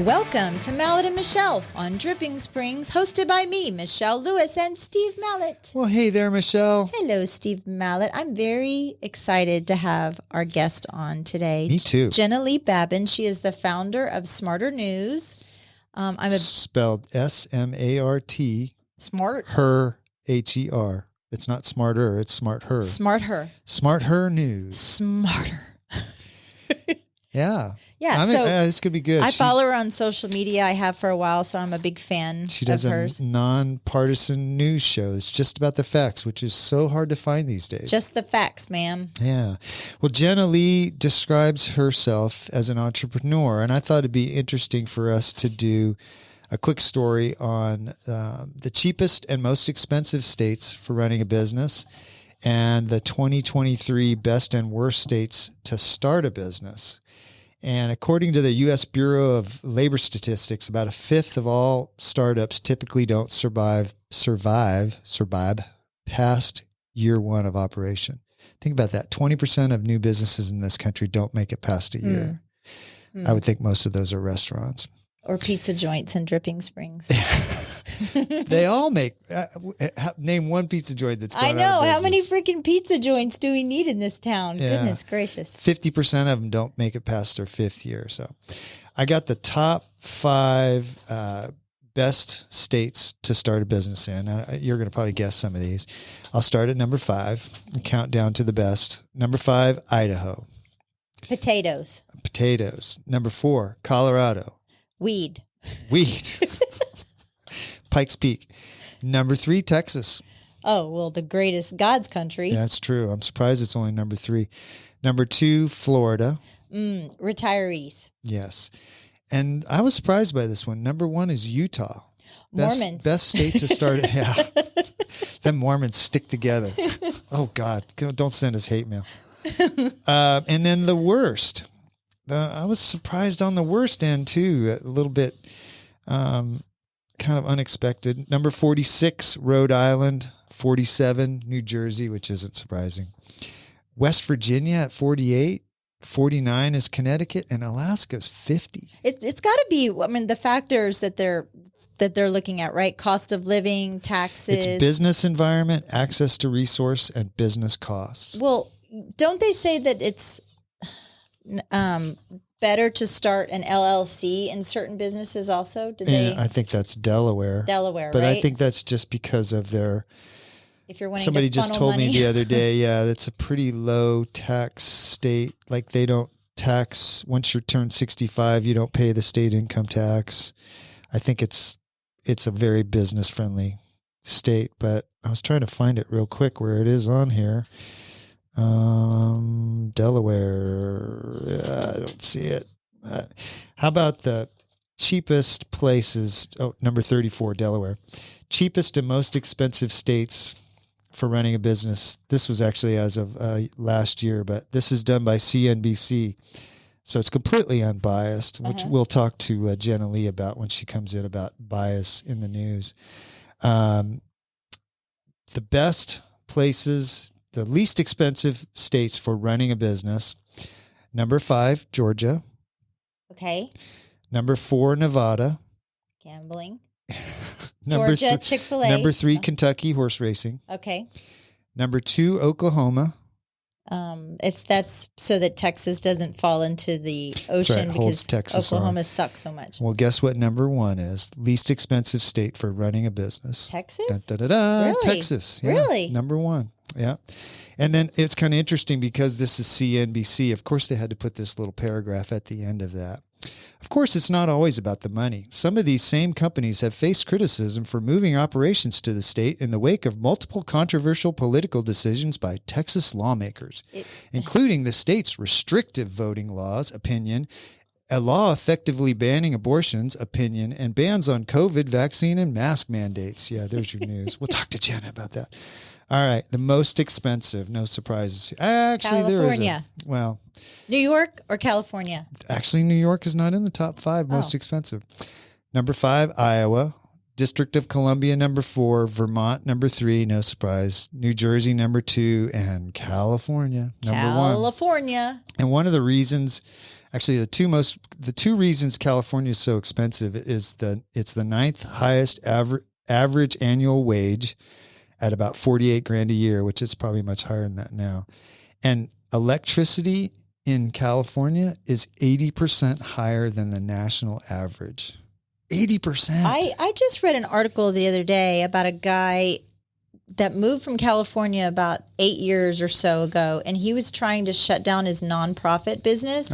Welcome to Mallet and Michelle on Dripping Springs, hosted by me, Michelle Lewis, and Steve Mallet. Well, hey there, Michelle. Hello, Steve Mallet. I'm very excited to have our guest on today. Me too. Jenna Lee Babin. She is the founder of SmartHer News. Spelled SMART. Smart. Her, HER. It's not SmartHer, it's SmartHer. SmartHer. SmartHer News. Smarter. Yeah. Yeah, I mean, this could be good. I follow her on social media. I have for a while, so I'm a big fan She does of hers. a nonpartisan news show. It's just about the facts, which is so hard to find these days. Just the facts, ma'am. Yeah. Well, Jenna Lee describes herself as an entrepreneur, and I thought it'd be interesting for us to do a quick story on the cheapest and most expensive states for running a business and the 2023 best and worst states to start a business. And according to the U.S. Bureau of Labor Statistics, about a fifth of all startups typically don't survive past year one of operation. Think about that. 20% of new businesses in this country don't make it past a year. I would think most of those are restaurants. Or pizza joints in Dripping Springs. They all make, name one pizza joint that's gone I know. out of How many business. freaking pizza joints do we need in this town? Yeah. Goodness gracious. 50% of them don't make it past their fifth year. So I got the top 5 best states to start a business in. You're going to probably guess some of these. I'll start at number 5 and count down to the best. Number 5, Idaho. Potatoes. Number 4, Colorado. Weed. Pikes Peak. Number 3, Texas. Oh, well, the greatest God's country. Yeah, that's true. I'm surprised it's only number 3. Number 2, Florida. Retirees. Yes. And I was surprised by this one. Number 1 is Utah. Mormons. Best state to start. Yeah. Them Mormons stick together. Oh, God. Don't send us hate mail. And then the worst. I was surprised on the worst end, too. A little bit kind of unexpected. Number 46, Rhode Island. 47, New Jersey, which isn't surprising. West Virginia at 48. 49 is Connecticut, and Alaska's 50. It's got to be, I mean, the factors that they're looking at, right? Cost of living, taxes. It's business environment, access to resource, and business costs. Well, don't they say that it's better to start an LLC in certain businesses also? I think that's Delaware. But right? I think that's just because of their... If you're wanting Somebody to just funnel told money. me the other day, that's a pretty low tax state. Like they don't tax, once you turn 65, you don't pay the state income tax. I think it's a very business friendly state, but I was trying to find it real quick where it is on here. Delaware, I don't see it. How about the cheapest places? Oh, number 34, Delaware. Cheapest and most expensive states for running a business. This was actually as of last year, but this is done by CNBC. So it's completely unbiased, which we'll talk to Jenna Lee about when she comes in about bias in the news. The best places, the least expensive states for running a business. Number 5, Georgia. Okay. Number 4, Nevada. Gambling. Georgia, Chick-fil-A. Number 3, Kentucky, horse racing. Okay. Number 2, Oklahoma. That's so that Texas doesn't fall into the ocean holds because Texas Oklahoma on. sucks so much. Well, guess what number 1 is? Least expensive state for running a business. Texas? Dun, da, da, da, Really? Texas. Yeah, Really? Number 1. Yeah. And then it's kind of interesting because this is CNBC. Of course, they had to put this little paragraph at the end of that. Of course, it's not always about the money. Some of these same companies have faced criticism for moving operations to the state in the wake of multiple controversial political decisions by Texas lawmakers, including the state's restrictive voting laws, opinion, a law effectively banning abortions, opinion, and bans on COVID vaccine and mask mandates. Yeah, there's your news. We'll talk to Jenna about that. All right, the most expensive, no surprises. Actually, California. Well, New York or California? Actually, New York is not in the top 5 most expensive. Number 5, Iowa. District of Columbia, number 4. Vermont, number 3. No surprise. New Jersey, number 2. And California, number 1. California. And one of the reasons, Actually, the two reasons California is so expensive is it's the ninth highest average annual wage at about 48 grand a year, which is probably much higher than that now. And electricity in California is 80% higher than the national average. 80%. I just read an article the other day about a guy that moved from California about 8 years or so ago, and he was trying to shut down his nonprofit business,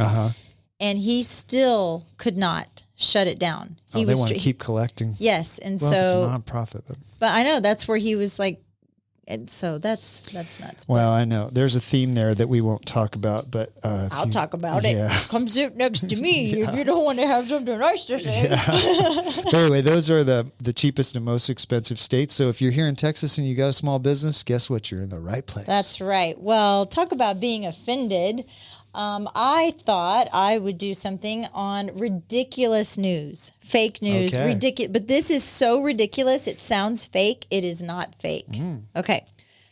and he still could not shut it down. They want to keep collecting. Yes, and well, so it's a nonprofit, but I know that's where he was like, and so that's nuts. Well, I know there's a theme there that we won't talk about, but I'll talk about it. Come sit next to me if you don't want to have something nice to say. But anyway, those are the cheapest and most expensive states. So if you're here in Texas and you got a small business, guess what? You're in the right place. That's right. Well, talk about being offended. I thought I would do something on ridiculous news, fake news, ridiculous. But this is so ridiculous. It sounds fake. It is not fake. Okay.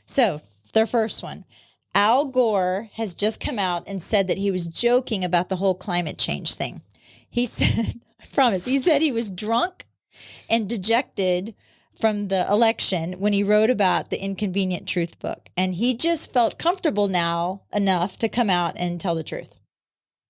So the first one, Al Gore has just come out and said that he was joking about the whole climate change thing. He said, I promise, he said he was drunk and dejected from the election when he wrote about the Inconvenient Truth book. And he just felt comfortable now enough to come out and tell the truth.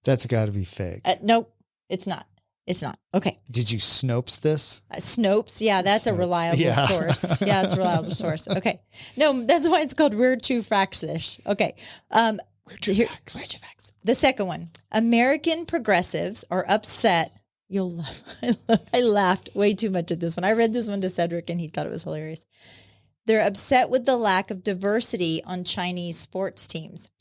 That's got to be fake. Nope, it's not. It's not. Okay. Did you Snopes this? Snopes. Yeah, that's a reliable source. Yeah, it's a reliable source. Okay. No, that's why it's called Where to Facts-ish. Okay. Where to Facts. The second one. American progressives are upset. I laughed way too much at this one. I read this one to Cedric and he thought it was hilarious. They're upset with the lack of diversity on Chinese sports teams.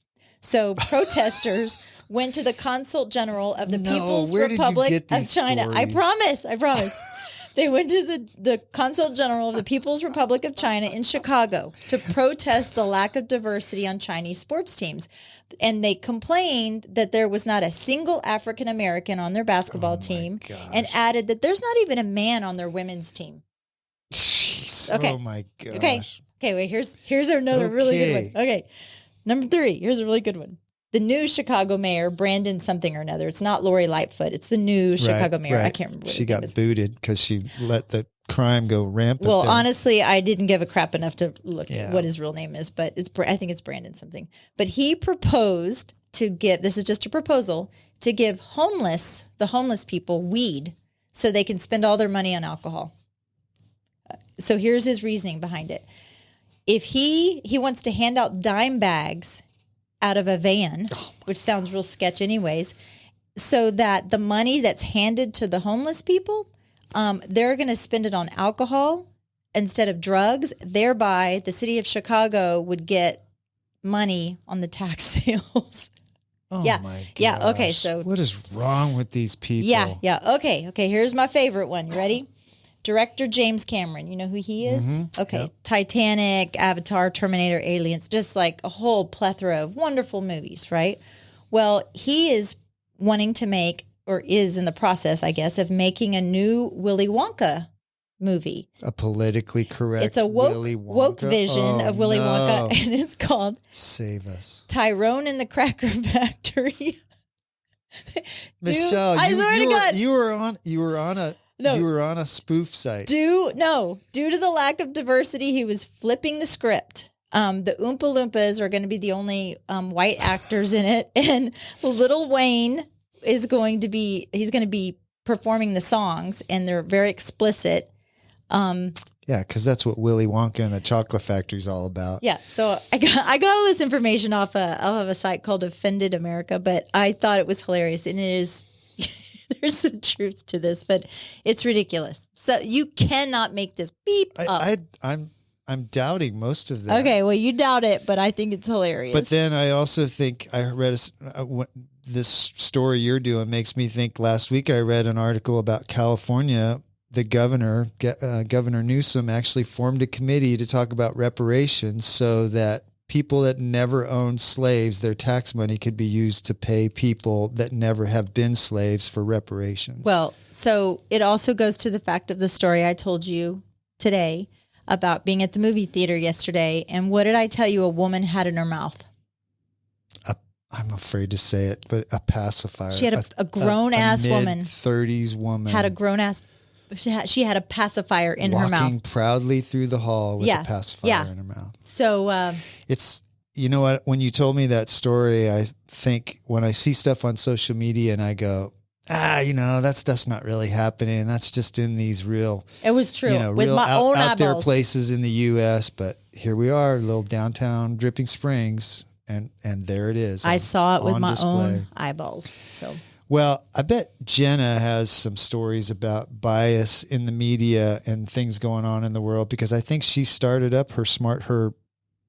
So protesters went to the Consul General of the People's Republic of China. Stories? I promise. They went to the Consul General of the People's Republic of China in Chicago to protest the lack of diversity on Chinese sports teams. And they complained that there was not a single African American on their basketball team, and added that there's not even a man on their women's team. Jeez. Okay. Oh my gosh. Okay, wait, here's another really good one. Okay. Number 3, here's a really good one. The new Chicago mayor, Brandon something or another. It's not Lori Lightfoot. It's the new Chicago mayor. Right. I can't remember what she got booted because she let the crime go rampant. Well, honestly, I didn't give a crap enough to look at what his real name is, but I think it's Brandon something. But he proposed to give, this is just a proposal, to give the homeless people weed so they can spend all their money on alcohol. So here's his reasoning behind it. If he wants to hand out dime bags out of a van, which sounds real sketch anyways, so that the money that's handed to the homeless people, they're going to spend it on alcohol instead of drugs. Thereby, the city of Chicago would get money on the tax sales. Oh my gosh. Yeah. Okay. So what is wrong with these people? Yeah. Okay. Here's my favorite one. You ready? Director James Cameron. You know who he is? Mm-hmm. Okay. Yep. Titanic, Avatar, Terminator, Aliens, just like a whole plethora of wonderful movies, right? Well, he is wanting to make, or is in the process, I guess, of making a new Willy Wonka movie. A politically correct It's a woke vision of Willy Wonka, and it's called Save Us. Tyrone and the Cracker Factory. Michelle, I swear to God. You were on a spoof site. Due to the lack of diversity, he was flipping the script. The Oompa Loompas are going to be the only white actors in it, and Lil Wayne is going to be performing the songs, and they're very explicit. Yeah, because that's what Willy Wonka and the Chocolate Factory is all about. Yeah, so I got all this information off of a site called Offended America, but I thought it was hilarious, and it is. There's some truth to this, but it's ridiculous. So you cannot make this beep up. I'm doubting most of that. Okay, well, you doubt it, but I think it's hilarious. But then I also think I read this story you're doing makes me think. Last week I read an article about California. The governor, Governor Newsom, actually formed a committee to talk about reparations so that people that never owned slaves, their tax money could be used to pay people that never have been slaves for reparations. Well, so it also goes to the fact of the story I told you today about being at the movie theater yesterday. And what did I tell you a woman had in her mouth? I'm afraid to say it, but a pacifier. She had a grown-ass woman. 30s woman. Had a grown-ass, she had a pacifier in her mouth. Walking proudly through the hall with a pacifier in her mouth. So it's, you know what, when you told me that story, I think when I see stuff on social media and I go, that stuff's not really happening. That's just in these real, it was true, with real my own out there eyeballs. places in the U.S., but here we are, little downtown Dripping Springs. And there it is. I saw it with my display. own eyeballs. So, well, I bet Jenna has some stories about bias in the media and things going on in the world, because I think she started up her SmartHer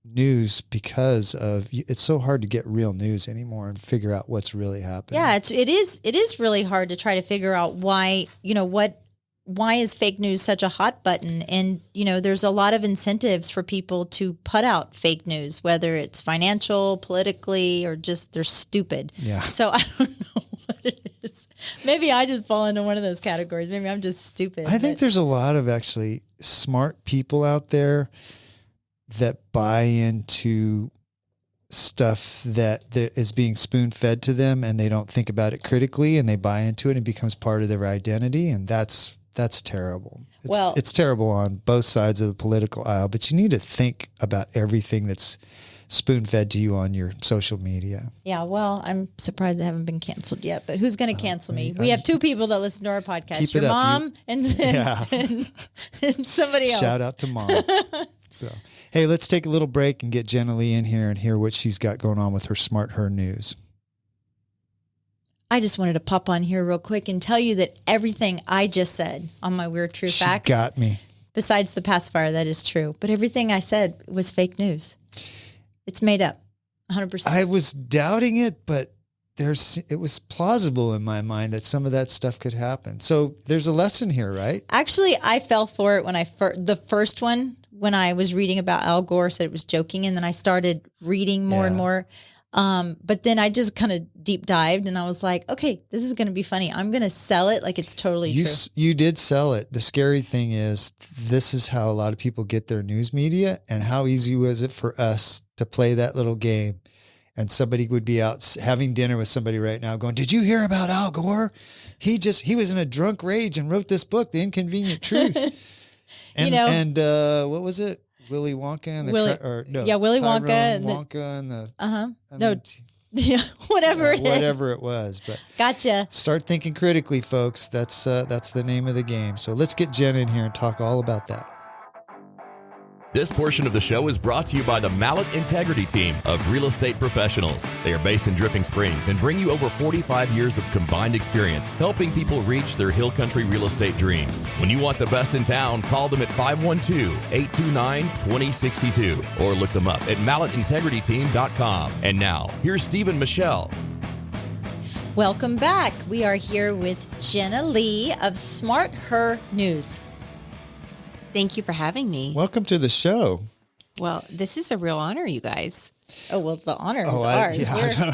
news because of, it's so hard to get real news anymore and figure out what's really happening. Yeah, it is really hard to try to figure out why is fake news such a hot button? And, there's a lot of incentives for people to put out fake news, whether it's financial, politically, or just they're stupid. Yeah. So I don't know what it is. Maybe I just fall into one of those categories. Maybe I'm just stupid. I think there's a lot of actually smart people out there that buy into stuff that is being spoon-fed to them, and they don't think about it critically, and they buy into it and it becomes part of their identity. And that's terrible. It's terrible on both sides of the political aisle, but you need to think about everything that's spoon-fed to you on your social media. Yeah, well, I'm surprised I haven't been canceled yet, but who's going to cancel me? We have two people that listen to our podcast, your mom and somebody else. Shout out to Mom. So, hey, let's take a little break and get Jenna Lee in here and hear what she's got going on with her SmartHer news. I just wanted to pop on here real quick and tell you that everything I just said on my Weird True Facts. She got me. Besides the pacifier, that is true. But everything I said was fake news. It's made up, 100%. I was doubting it, but it was plausible in my mind that some of that stuff could happen. So there's a lesson here, right? Actually, I fell for it when the first one, when I was reading about Al Gore, said it was joking, and then I started reading more and more. But then I just kind of deep dived and I was like, okay, this is going to be funny. I'm going to sell it like it's totally true. You did sell it. The scary thing is this is how a lot of people get their news media, and how easy was it for us to play that little game, and somebody would be out having dinner with somebody right now going, did you hear about Al Gore? He was in a drunk rage and wrote this book, The Inconvenient Truth. And what was it? Willy Wonka and Willy Wonka and the whatever it is. Whatever it was, but gotcha. Start thinking critically, folks. That's the name of the game. So let's get Jen in here and talk all about that. This portion of the show is brought to you by the Mallet Integrity Team of real estate professionals. They are based in Dripping Springs and bring you over 45 years of combined experience helping people reach their hill country real estate dreams. When you want the best in town, call them at 512-829-2062 or look them up at malletintegrityteam.com. And now, here's Steve and Michelle. Welcome back. We are here with Jenna Lee of SmartHer News. Thank you for having me. Welcome to the show. Well, this is a real honor, you guys. Oh, well, the honor is ours. Yeah,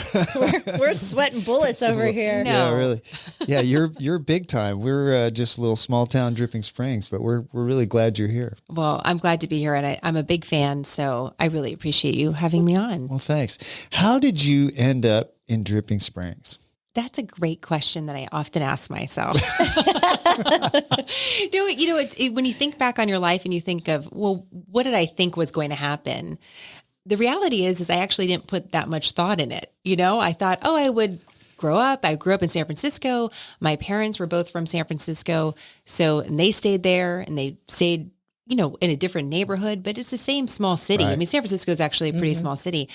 we're sweating bullets over here. No. Yeah, really. Yeah, you're big time. We're just a little small town Dripping Springs, but we're really glad you're here. Well, I'm glad to be here, and I'm a big fan, so I really appreciate you having me on. Well, thanks. How did you end up in Dripping Springs? That's a great question that I often ask myself. When you think back on your life and you think of, well, what did I think was going to happen? The reality is I actually didn't put that much thought in it. I thought, I would grow up. I grew up in San Francisco. My parents were both from San Francisco. And they stayed there, and they stayed in a different neighborhood, but it's the same small city. Right. I mean, San Francisco is actually a pretty small city.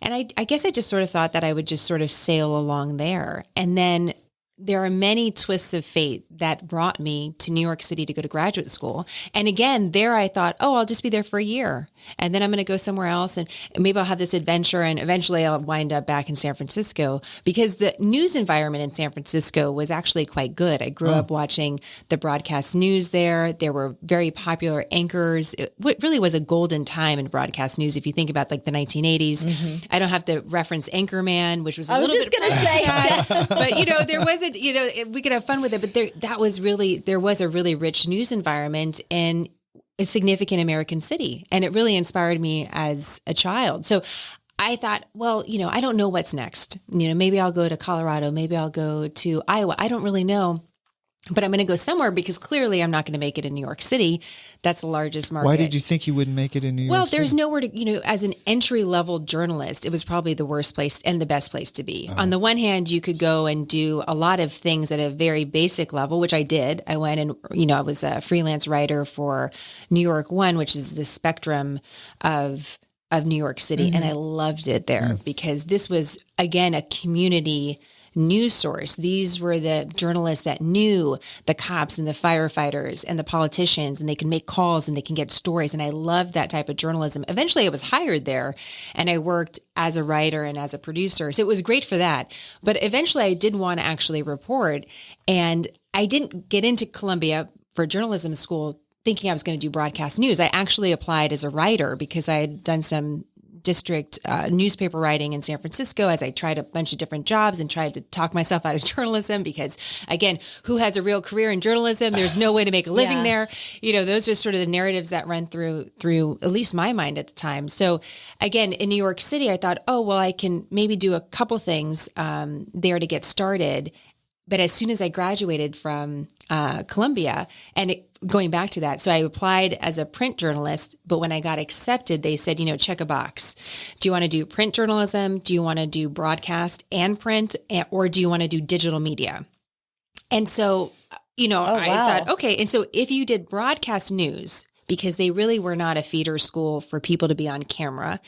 And I guess I just sort of thought that I would just sort of sail along there. And then there are many twists of fate that brought me to New York City to go to graduate school. And again, there I thought, I'll just be there for a year. And then I'm going to go somewhere else, and maybe I'll have this adventure, and eventually I'll wind up back in San Francisco, because the news environment in San Francisco was actually quite good. I grew up watching the broadcast news there. There were very popular anchors. It really was a golden time in broadcast news. If you think about like the 1980s, I don't have to reference Anchorman, which was a little bit going to say that. But there wasn't, we could have fun with it, but there was a really rich news environment in a significant American city. And it really inspired me as a child. So I thought, well, I don't know what's next. Maybe I'll go to Colorado. Maybe I'll go to Iowa. I don't really know. But I'm going to go somewhere because clearly I'm not going to make it in New York City. That's the largest market. Why did you think you wouldn't make it in New York City? Well, there's nowhere to, as an entry-level journalist, it was probably the worst place and the best place to be. On the one hand, you could go and do a lot of things at a very basic level, which I did. I went and, I was a freelance writer for New York One, which is the spectrum of New York City. And I loved it there because this was, again, a community news source. These were the journalists that knew the cops and the firefighters and the politicians, and they can make calls and they can get stories. And I loved that type of journalism. Eventually I was hired there and I worked as a writer and as a producer. So it was great for that. But eventually I did want to actually report, and I didn't get into Columbia for journalism school thinking I was going to do broadcast news. I actually applied as a writer because I had done some district newspaper writing in San Francisco as I tried a bunch of different jobs and tried to talk myself out of journalism because, again, who has a real career in journalism? There's no way to make a living there. Those are sort of the narratives that run through at least my mind at the time. So again, in New York City, I thought, oh, well, I can maybe do a couple things there to get started. But as soon as I graduated from Columbia, and going back to that, so I applied as a print journalist, but when I got accepted, they said, check a box. Do you want to do print journalism? Do you want to do broadcast and print? Or do you want to do digital media? And so, I thought, okay. And so if you did broadcast news, because they really were not a feeder school for people to be on camera,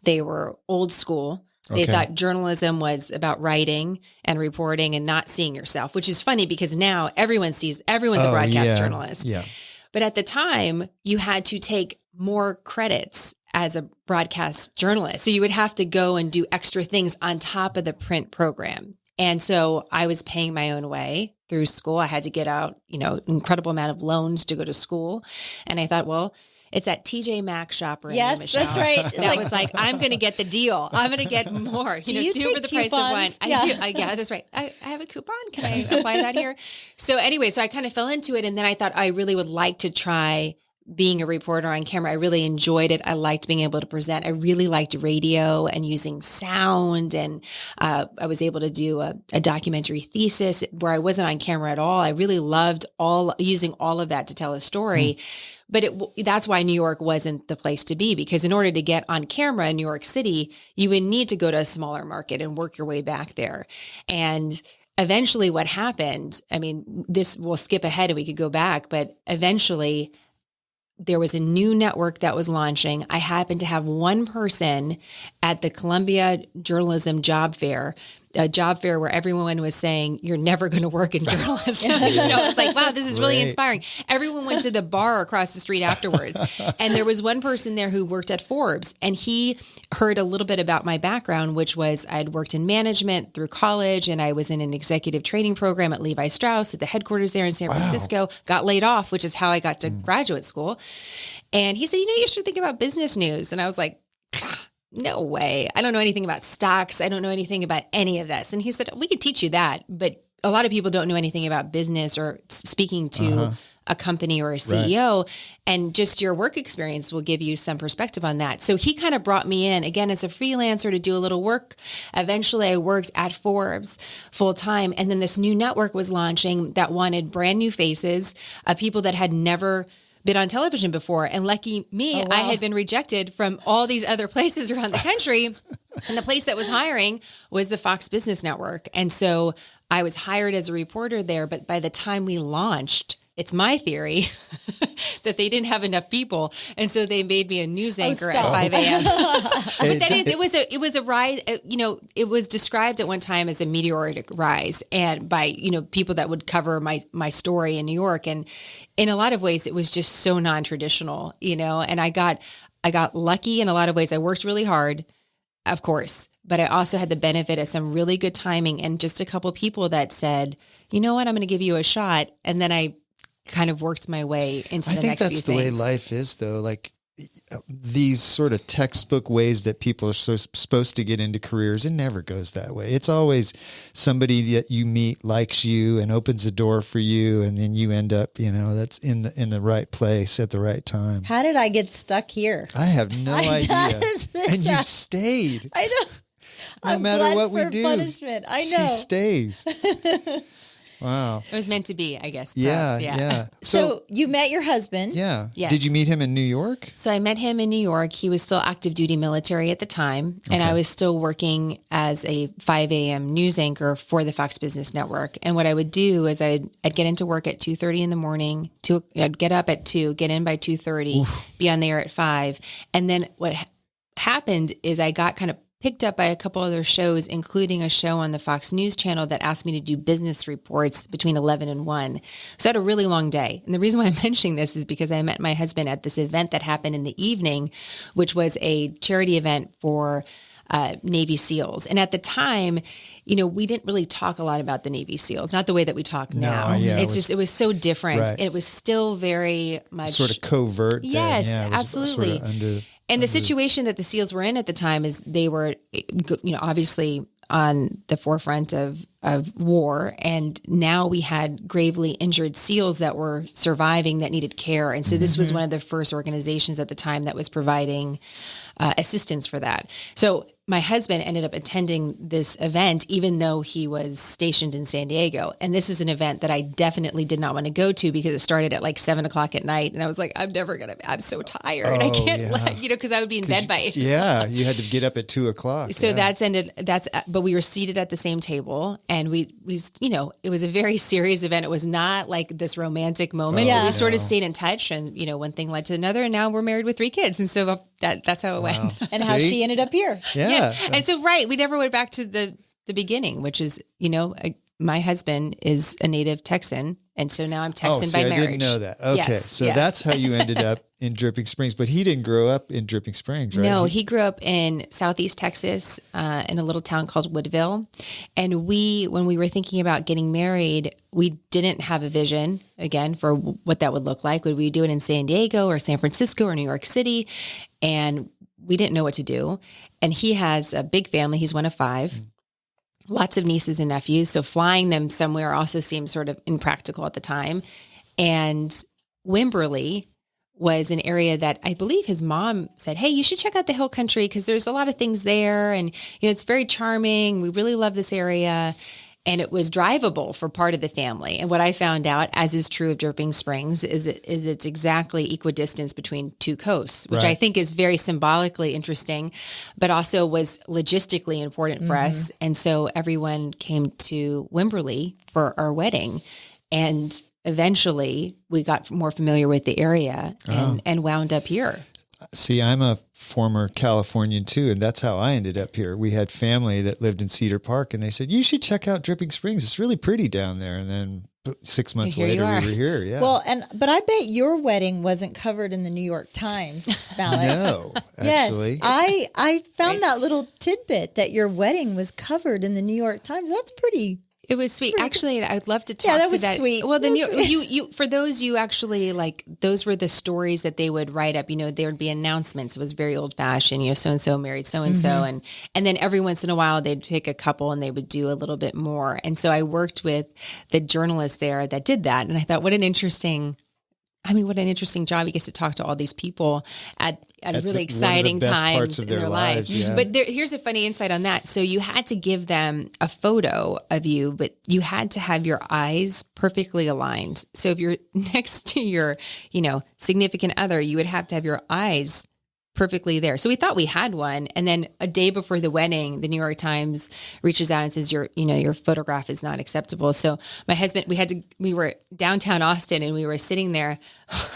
they were old school. They thought journalism was about writing and reporting and not seeing yourself, which is funny because now everyone's a broadcast journalist. Yeah. But at the time, you had to take more credits as a broadcast journalist. So you would have to go and do extra things on top of the print program. And so I was paying my own way through school. I had to get out, incredible amount of loans to go to school. And I thought, well, it's that TJ Maxx shopper. Yes, Michelle. that's right. That was like, I'm going to get the deal. I'm going to get more. Do you two take for the coupons? price of one. Yeah. I do. Yeah, that's right. I have a coupon. Can I apply that here? So anyway, so I kind of fell into it. And then I thought I really would like to try being a reporter on camera. I really enjoyed it. I liked being able to present. I really liked radio and using sound. And I was able to do a documentary thesis where I wasn't on camera at all. I really loved using all of that to tell a story. But that's why New York wasn't the place to be, because in order to get on camera in New York City, you would need to go to a smaller market and work your way back there. And eventually what happened, we'll skip ahead and we could go back, but eventually there was a new network that was launching. I happened to have one person at the Columbia Journalism Job Fair, a job fair where everyone was saying, you're never going to work in journalism. It's like, wow, this is really inspiring. Everyone went to the bar across the street afterwards. And there was one person there who worked at Forbes, and he heard a little bit about my background, which was I'd worked in management through college, and I was in an executive training program at Levi Strauss at the headquarters there in San Francisco, got laid off, which is how I got to graduate school. And he said, you should think about business news. And I was like, no way. I don't know anything about stocks. I don't know anything about any of this. And he said, we could teach you that. But a lot of people don't know anything about business or speaking to a company or a CEO. Right. And just your work experience will give you some perspective on that. So he kind of brought me in again as a freelancer to do a little work. Eventually I worked at Forbes full time. And then this new network was launching that wanted brand new faces of people that had never been on television before. And lucky me, I had been rejected from all these other places around the country. And the place that was hiring was the Fox Business Network. And so I was hired as a reporter there. But by the time we launched, it's my theory that they didn't have enough people. And so they made me a news anchor at 5 a.m. But that is, it was a rise, it was described at one time as a meteoric rise, and by, people that would cover my story in New York. And in a lot of ways, it was just so non-traditional, and I got lucky in a lot of ways. I worked really hard, of course, but I also had the benefit of some really good timing and just a couple of people that said, you know what, I'm going to give you a shot. And then I kind of worked my way into the next few things. I think that's the way life is, though. Like, these sort of textbook ways that people are supposed to get into careers. It never goes that way. It's always somebody that you meet likes you and opens a door for you, and then you end up, that's in the right place at the right time. How did I get stuck here? I have no idea. And you stayed. I know. No matter what we do, punishment. I know. She stays. Wow. It was meant to be, I guess. Yeah, perhaps, yeah. So you met your husband. Yeah. Yes. Did you meet him in New York? So I met him in New York. He was still active duty military at the time. And I was still working as a 5 a.m. news anchor for the Fox Business Network. And what I would do is I'd get into work at 2:30 in the morning. I'd get up at 2, get in by 2:30, be on the air at 5. And then what happened is I got kind of picked up by a couple other shows, including a show on the Fox News Channel that asked me to do business reports between 11 and 1. So I had a really long day. And the reason why I'm mentioning this is because I met my husband at this event that happened in the evening, which was a charity event for Navy SEALs. And at the time, we didn't really talk a lot about the Navy SEAls, not the way that we talk now. Yeah, it was so different. Right. It was still very much sort of covert. Yes, then. Yeah, it was absolutely. Sort of and the situation that the SEALs were in at the time is they were, obviously on the forefront of war. And now we had gravely injured SEALs that were surviving that needed care. And so this was one of the first organizations at the time that was providing assistance for that. So my husband ended up attending this event, even though he was stationed in San Diego. And this is an event that I definitely did not want to go to because it started at like 7:00 at night. And I was like, I'm so tired. I can't, because I would be in bed by 8. Yeah. You had to get up at 2:00. So but we were seated at the same table and we, it was a very serious event. It was not like this romantic moment, but we sort of stayed in touch and, one thing led to another. And now we're married with 3 kids. And so that's how it went. And how she ended up here. Yeah. And so, we never went back to the beginning, which is, my husband is a native Texan. And so now I'm Texan by marriage. I didn't know that. Okay. Yes. That's how you ended up in Dripping Springs, but he didn't grow up in Dripping Springs, right? No, he grew up in Southeast Texas, in a little town called Woodville. And when we were thinking about getting married, we didn't have a vision again for what that would look like. Would we do it in San Diego or San Francisco or New York City? And we didn't know what to do. And he has a big family. He's one of 5. Lots of nieces and nephews. So flying them somewhere also seemed sort of impractical at the time. And Wimberley was an area that I believe his mom said, hey, you should check out the Hill Country because there's a lot of things there. And, it's very charming. We really love this area. And it was drivable for part of the family. And what I found out, as is true of Dripping Springs, is it's exactly equidistance between 2 coasts, which I think is very symbolically interesting, but also was logistically important for us. And so everyone came to Wimberley for our wedding. And eventually we got more familiar with the area and wound up here. See, I'm a former Californian too, and that's how I ended up here. We had family that lived in Cedar Park, and they said, you should check out Dripping Springs. It's really pretty down there. And then 6 months later, we were here. Yeah. Well, but I bet your wedding wasn't covered in the New York Times, Mallet. No, actually. Yes, I found that little tidbit that your wedding was covered in the New York Times. That's pretty... It was sweet. Actually, I'd love to talk to that. Yeah, that was sweet. Well, then you for those you actually those were the stories that they would write up. There would be announcements. It was very old fashioned. So and so married so and so, and then every once in a while they'd pick a couple and they would do a little bit more. And so I worked with the journalist there that did that, and I thought, what an interesting job. He gets to talk to all these people at really exciting times in their lives. Yeah. But here's a funny insight on that. So you had to give them a photo of you, but you had to have your eyes perfectly aligned. So if you're next to your, significant other, you would have to have your eyes perfectly there. So we thought we had one. And then a day before the wedding, the New York Times reaches out and says, your photograph is not acceptable. So my husband, we were downtown Austin and we were sitting there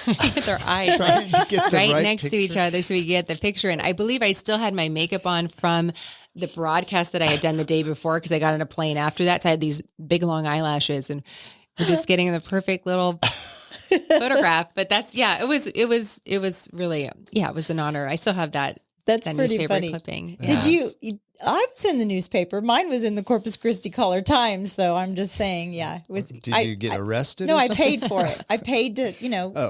with our eyes trying to get the right picture next to each other so we could get the picture. And I believe I still had my makeup on from the broadcast that I had done the day before because I got on a plane after that. So I had these big long eyelashes and we're just getting the perfect little photograph. But it was really, it was an honor. I still have that That's that pretty newspaper funny. clipping. Did you? I was in the newspaper. Mine was in the Corpus Christi Caller-Times, though. I'm just saying, yeah. It was. Did you get arrested? No, or I something? paid for it. I paid to,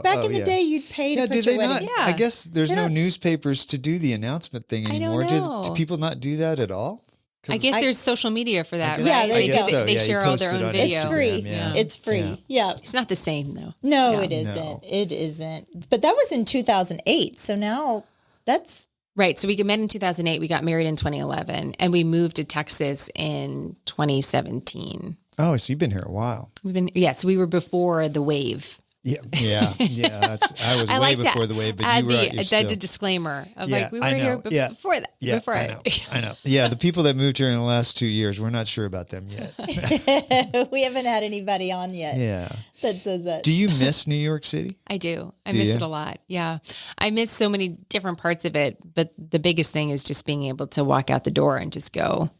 back in the day, you'd pay to Yeah, put did your they wedding. not? I guess there's no newspapers to do the announcement thing I don't anymore. know. Do people not do that at all? I guess there's social media for that, guess- Yeah, right? there you go. They Yeah, share you all their post it own on video. It's free. Yeah. It's free. Yeah. It's not the same though. No, Yeah. it isn't. No. It isn't. But that was in 2008. So now that's Right. So we met in 2008. We got married in 2011, and we moved to Texas in 2017. Oh, so you've been here a while. So we were before the wave. Yeah. I was way before the wave, but you were out your the disclaimer of Yeah, like we were I know. here Yeah. before that. Yeah, before I know. Yeah, the people that moved here in the last 2 years, we're not sure about them yet. we haven't had anybody on yet Yeah. that says that. Do you miss New York City? I do. I Do miss you? it a lot. Yeah. I miss so many different parts of it, but the biggest thing is just being able to walk out the door and just go.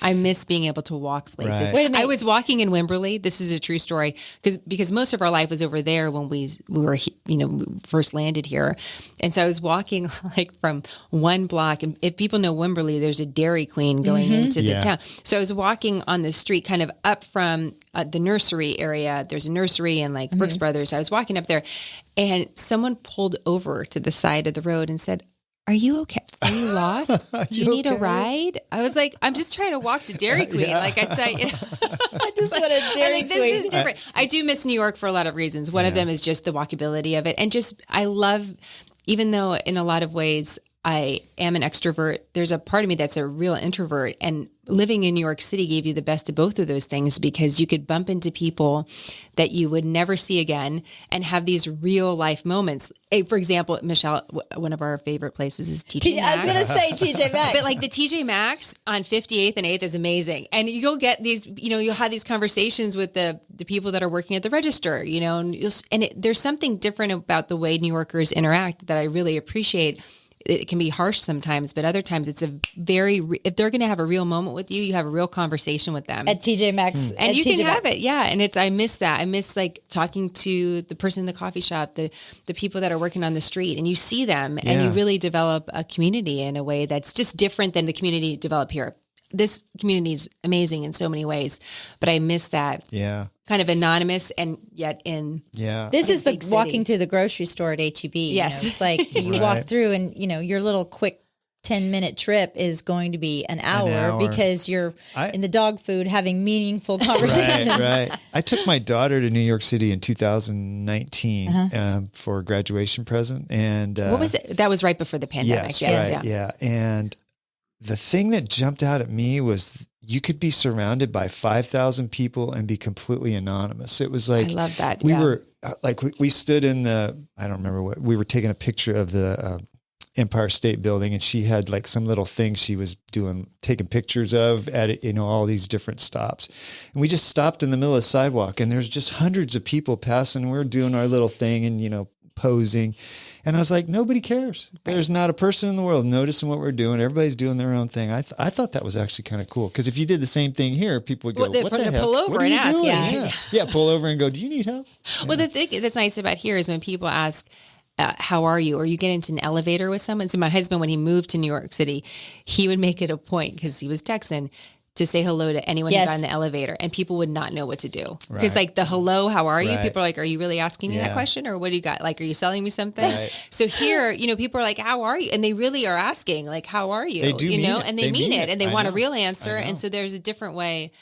I miss being able to walk places. Right. Wait a minute. I was walking in Wimberley. This is a true story because most of our life was over there when we were, first landed here. And so I was walking like from one block. And if people know Wimberley, there's a Dairy Queen going into the town. So I was walking on the street kind of up from the nursery area. There's a nursery and like Brooks Brothers. I was walking up there and someone pulled over to the side of the road and said, "Are you okay? Are you lost? Do you need a ride?" I was like, "I'm just trying to walk to Dairy Queen." Like I'd say, I just want a Dairy this Queen. is different. I do miss New York for a lot of reasons. One of them is just the walkability of it. And just, I love, even though in a lot of ways I am an extrovert, there's a part of me that's a real introvert. And living in New York City gave you the best of both of those things because you could bump into people that you would never see again and have these real life moments. For example, Michelle, one of our favorite places is TJ Maxx. I was going to say TJ Maxx. But like the TJ Maxx on 58th and 8th is amazing. And you'll get these, you'll have these conversations with the people that are working at the register, and there's something different about the way New Yorkers interact that I really appreciate. It can be harsh sometimes, but other times it's if they're going to have a real moment with you, you have a real conversation with them. At TJ Maxx. And you can have it. Yeah. And I miss that. I miss like talking to the person in the coffee shop, the people that are working on the street, and you see them and you really develop a community in a way that's just different than the community developed here. This community is amazing in so many ways, but I miss that. Yeah. Kind of anonymous and yet in. Yeah. This is the big walking city. to the grocery store at H-E-B. Yes. It's like you Right. walk through and, your little quick 10-minute trip is going to be an hour because you're in the dog food having meaningful conversations. Right. I took my daughter to New York City in 2019 for a graduation present. And What was it? That was right before the pandemic. yes, right. Yeah. And the thing that jumped out at me was you could be surrounded by 5,000 people and be completely anonymous. It was like, I love that. We were like, we stood in I don't remember what, we were taking a picture of the Empire State Building, and she had like some little thing she was taking pictures of at, all these different stops. And we just stopped in the middle of the sidewalk, and there's just hundreds of people passing. We're doing our little thing and, posing. And I was like, nobody cares. There's not a person in the world noticing what we're doing. Everybody's doing their own thing. I thought that was actually kind of cool. Because if you did the same thing here, people would go, what the heck? Pull over What are and you ask. doing? Yeah, pull over and go, do you need help? Well, the thing that's nice about here is when people ask, how are you? Or you get into an elevator with someone. So my husband, when he moved to New York City, he would make it a point, because he was Texan, to say hello to anyone who got in the elevator, and people would not know what to do. Because like the hello, how are you? Right. People are like, are you really asking me that question? Or what do you got? Like, are you selling me something? Right. So here, people are like, how are you? And they really are asking like, how are you? They do mean it. And they mean it. And they want a real I answer. know. And so there's a different way.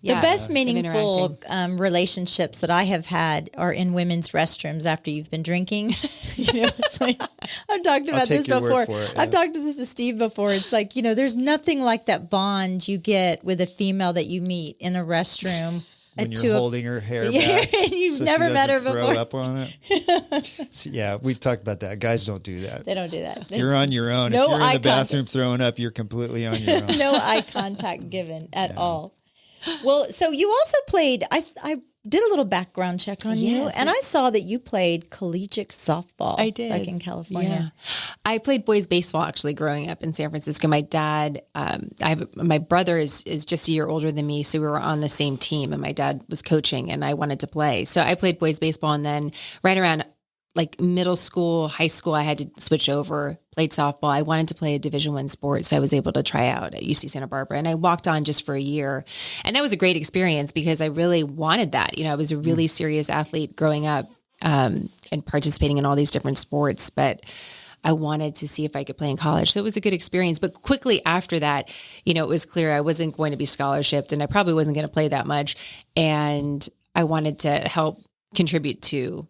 The best of meaningful interacting. relationships that I have had are in women's restrooms after you've been drinking. It's like, I've talked about this take your before. word for it, I've talked to this to Steve before. It's like, there's nothing like that bond you get with a female that you meet in a restroom. When you're holding her hair back. And you've so never she met her doesn't before. Throw up on it. So, yeah, we've talked about that. Guys don't do that. They don't do that. You're on your own. No if you're eye in the bathroom throwing up, you're completely on your own. No eye contact given at all. Well, so you also played, I did a little background check on you, and I saw that you played collegiate softball. I did. Back in California. Yeah. I played boys baseball actually growing up in San Francisco. My dad, my brother is just a year older than me, so we were on the same team, and my dad was coaching, and I wanted to play. So I played boys baseball, and then right around like middle school, high school, I had to switch over, played softball. I wanted to play a Division I sport. So I was able to try out at UC Santa Barbara, and I walked on just for a year. And that was a great experience because I really wanted that. I was a really serious athlete growing up, and participating in all these different sports, but I wanted to see if I could play in college. So it was a good experience. But quickly after that, it was clear I wasn't going to be scholarshiped, and I probably wasn't going to play that much. And I wanted to help contribute to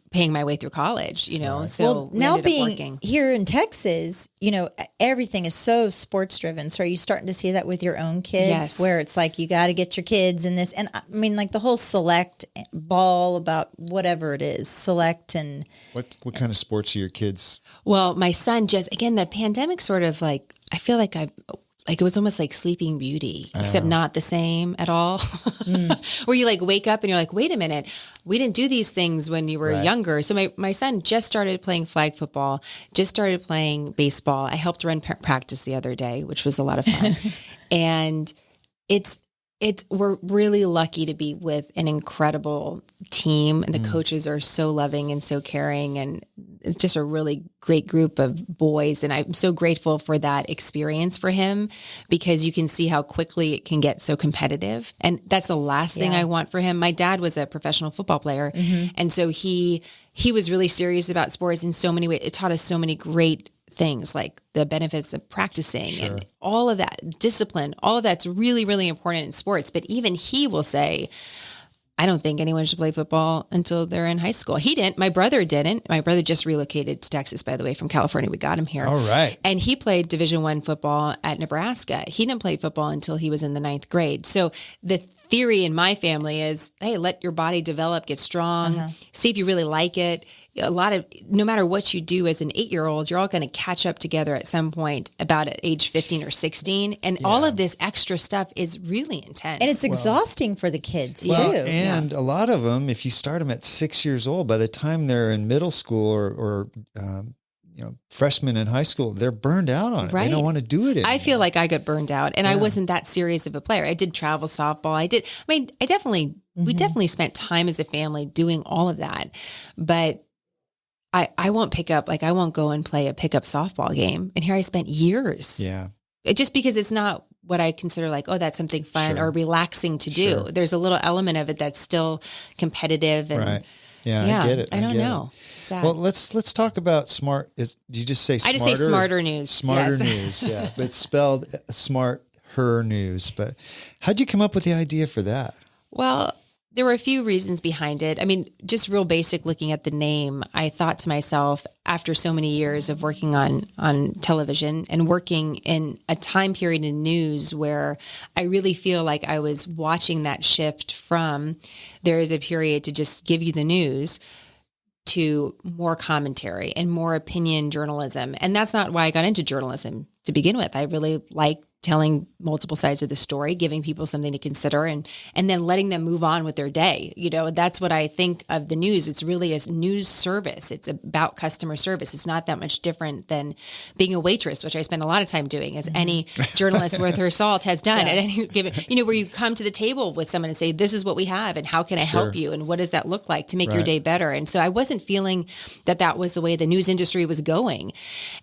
paying my way through college, Right. So well, we now ended up being working. here in Texas, everything is so sports driven. So are you starting to see that with your own kids, Yes. where it's like, you got to get your kids in this? And I mean, like the whole select ball about whatever it is, select and What kind of sports are your kids? Well, my son again, the pandemic sort of like, I feel like it was almost like Sleeping Beauty, except not the same at all. Where you like wake up and you're like, wait a minute, we didn't do these things when you were Right. younger. So my son just started playing flag football, just started playing baseball. I helped run practice the other day, which was a lot of fun. And we're really lucky to be with an incredible team, and the coaches are so loving and so caring, and it's just a really great group of boys. And I'm so grateful for that experience for him, because you can see how quickly it can get so competitive. And that's the last thing I want for him. My dad was a professional football player. And so he was really serious about sports in so many ways. It taught us so many great things, like the benefits of practicing and all of that discipline, all of that's really, really important in sports. But even he will say, I don't think anyone should play football until they're in high school. He didn't. My brother didn't. My brother just relocated to Texas, by the way, from California. We got him here. All right. And he played Division I football at Nebraska. He didn't play football until he was in the 9th grade. So the theory in my family is, hey, let your body develop, get strong, see if you really like it. No matter what you do as an 8-year-old, you're all going to catch up together at some point about at age 15 or 16. And all of this extra stuff is really intense. and it's exhausting for the kids Well, too. and a lot of them, if you start them at 6 years old, by the time they're in middle school or freshmen in high school, they're burned out on it. They Right. don't want to do it anymore. I feel like I got burned out, and I wasn't that serious of a player. I did travel softball. We definitely spent time as a family doing all of that, but I won't I won't go and play a pickup softball game. And here I spent years. Yeah. Just because it's not what I consider like, oh, that's something fun Sure. or relaxing to do. Sure. There's a little element of it that's still competitive. And Right. Yeah, I get it. I don't get know. it. It's sad. Well, let's talk about smart. Did you just say smarter? I just say smarter news. Smarter Yes. news, yeah. But it's spelled SmartHer news. But how'd you come up with the idea for that? Well, there were a few reasons behind it. I mean, just real basic looking at the name, I thought to myself, after so many years of working on television and working in a time period in news where I really feel like I was watching that shift from there is a period to just give you the news to more commentary and more opinion journalism. And that's not why I got into journalism to begin with. I really like telling multiple sides of the story, giving people something to consider, and then letting them move on with their day. That's what I think of the news. It's really a news service. It's about customer service. It's not that much different than being a waitress, which I spend a lot of time doing, as any journalist worth her salt has done at any given, where you come to the table with someone and say, this is what we have, and how can I help you? And what does that look like to make your day better? And so I wasn't feeling that was the way the news industry was going.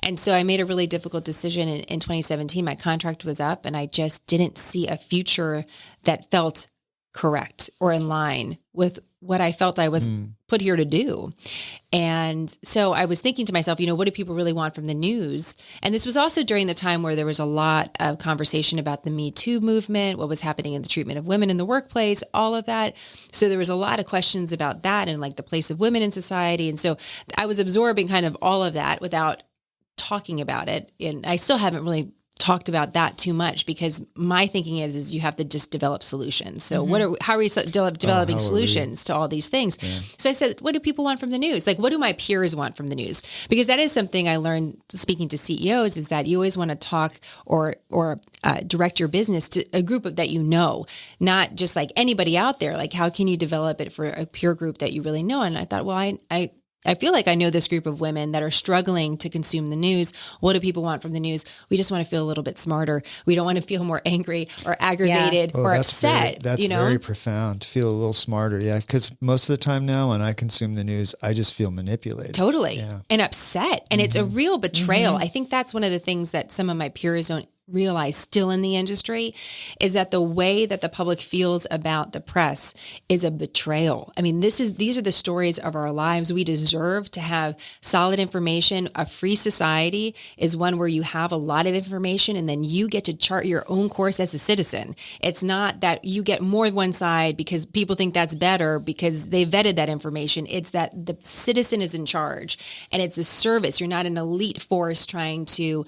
And so I made a really difficult decision in 2017. My contract was up, and I just didn't see a future that felt correct or in line with what I felt I was put here to do. And so I was thinking to myself, what do people really want from the news? And this was also during the time where there was a lot of conversation about the Me Too movement, what was happening in the treatment of women in the workplace, all of that. So there was a lot of questions about that and like the place of women in society. And so I was absorbing kind of all of that without talking about it. And I still haven't really talked about that too much, because my thinking is you have to just develop solutions. So how are we developing solutions to all these things? Yeah. So I said, what do people want from the news? Like, what do my peers want from the news? Because that is something I learned speaking to CEOs, is that you always want to talk or direct your business to a group that not just like anybody out there. Like, how can you develop it for a peer group that you really know? And I thought, well, I feel like I know this group of women that are struggling to consume the news. What do people want from the news? We just want to feel a little bit smarter. We don't want to feel more angry or aggravated or upset. That's very profound. To feel a little smarter. Yeah. Because most of the time now when I consume the news, I just feel manipulated. Totally. Yeah. And upset. And it's a real betrayal. I think that's one of the things that some of my peers don't realize still in the industry, is that the way that the public feels about the press is a betrayal. I mean, these are the stories of our lives. We deserve to have solid information. A free society is one where you have a lot of information and then you get to chart your own course as a citizen. It's not that you get more than one side because people think that's better because they vetted that information. It's that the citizen is in charge and it's a service. You're not an elite force trying to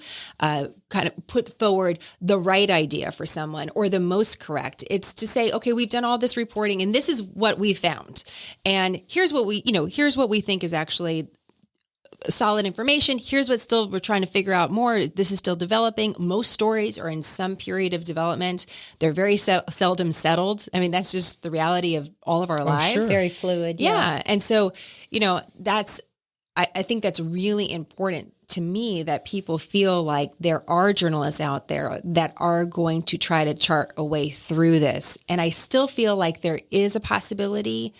kind of put forward the right idea for someone or the most correct. It's to say, okay, we've done all this reporting and this is what we found. And here's what we think is actually solid information. Here's what still we're trying to figure out more. This is still developing. Most stories are in some period of development. They're very seldom settled. I mean, that's just the reality of all of our lives. Sure. Very fluid. Yeah. And so, I think that's really important to me, that people feel like there are journalists out there that are going to try to chart a way through this. And I still feel like there is a possibility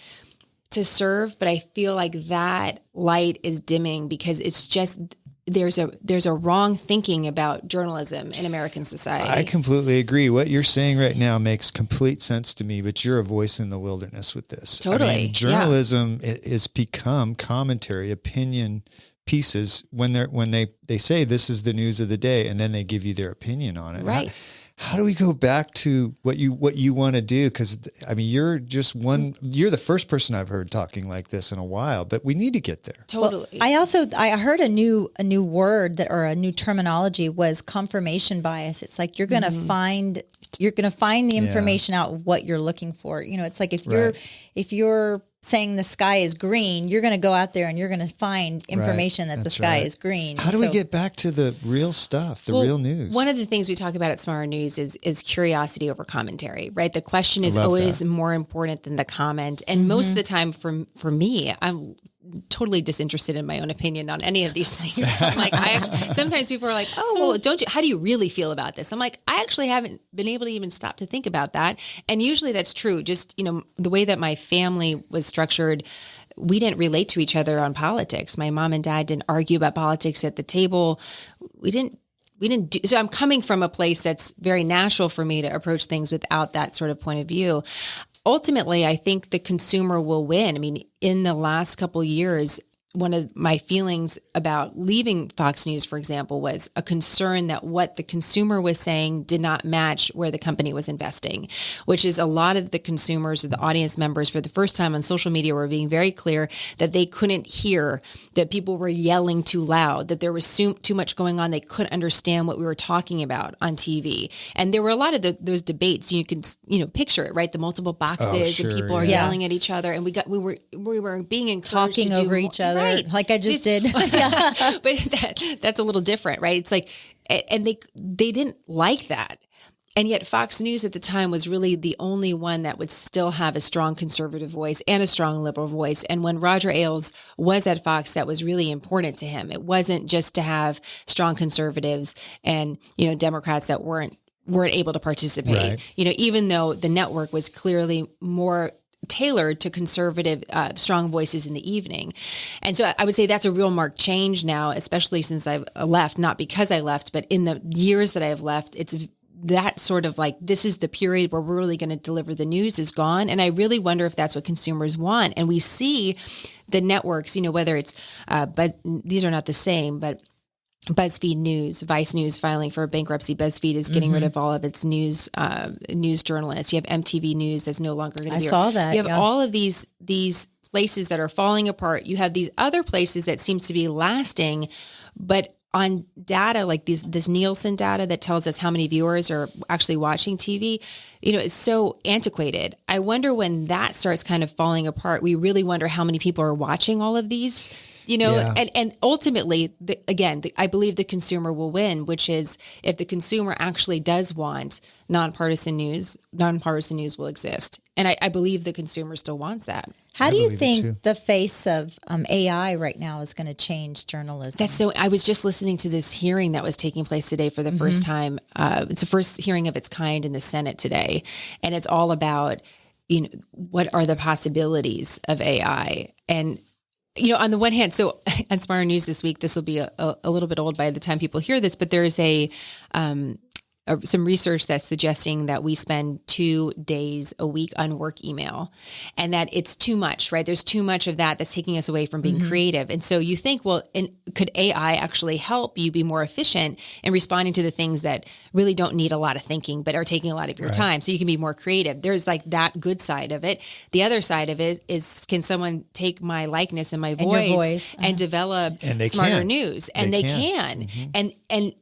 to serve, but I feel like that light is dimming because it's just, there's a wrong thinking about journalism in American society. I completely agree. What you're saying right now makes complete sense to me, but you're a voice in the wilderness with this. Totally. I mean, journalism is become commentary, opinion pieces when they say this is the news of the day and then they give you their opinion on it. Right. How do we go back to what you want to do? Because I mean, you're the first person I've heard talking like this in a while, but we need to get there. Totally. Well, I heard a new word or a new terminology was confirmation bias. It's like you're going to find the information out what you're looking for. It's like if you're saying the sky is green, you're going to go out there and you're going to find information that the sky is green. How do we get back to the real stuff, the real news? One of the things we talk about at SmartHer News is curiosity over commentary, right? The question is always more important than the comment. And most of the time for me, I'm totally disinterested in my own opinion on any of these things. I'm like, sometimes people are like, oh, well, how do you really feel about this? I'm like, I actually haven't been able to even stop to think about that. And usually that's true. Just, the way that my family was structured, we didn't relate to each other on politics. My mom and dad didn't argue about politics at the table. We didn't do, so I'm coming from a place that's very natural for me to approach things without that sort of point of view. Ultimately, I think the consumer will win. I mean, in the last couple of years, one of my feelings about leaving Fox News, for example, was a concern that what the consumer was saying did not match where the company was investing, which is a lot of the consumers or the audience members for the first time on social media were being very clear that they couldn't hear, that people were yelling too loud, that there was too much going on. They couldn't understand what we were talking about on TV. And there were a lot of those debates. You can, picture it, right? The multiple boxes and people are yelling at each other. And we were being encouraged talking over each other. Right. Like I just did. But that's a little different, right? It's like, and they didn't like that. And yet Fox News at the time was really the only one that would still have a strong conservative voice and a strong liberal voice. And when Roger Ailes was at Fox, that was really important to him. It wasn't just to have strong conservatives and, Democrats that weren't able to participate, right. Even though the network was clearly more tailored to conservative, strong voices in the evening. And so I would say that's a real marked change now, especially since I've left, not because I left, but in the years that I have left, it's that sort of like, this is the period where we're really going to deliver the news is gone. And I really wonder if that's what consumers want. And we see the networks, whether it's, but these are not the same, but BuzzFeed News, Vice News filing for bankruptcy. BuzzFeed is getting rid of all of its news journalists. You have MTV News that's no longer going to be. I saw that. You have all of these places that are falling apart. You have these other places that seems to be lasting, but on data like this Nielsen data that tells us how many viewers are actually watching TV, it's so antiquated. I wonder when that starts kind of falling apart, we really wonder how many people are watching all of these and ultimately, I believe the consumer will win, which is if the consumer actually does want nonpartisan news will exist. And I believe the consumer still wants that. How do you think the face of AI right now is going to change journalism? I was just listening to this hearing that was taking place today for the first time. It's the first hearing of its kind in the Senate today. And it's all about, what are the possibilities of AI? And, on the one hand, so on Smarter News this week, this will be a little bit old by the time people hear this, but there is some research that's suggesting that we spend 2 days a week on work email, and that it's too much, right? There's too much of that's taking us away from being creative. And so you think, well, could AI actually help you be more efficient in responding to the things that really don't need a lot of thinking, but are taking a lot of your time, so you can be more creative? There's like that good side of it. The other side of it is, can someone take my likeness and my voice and develop smarter news? And they can. And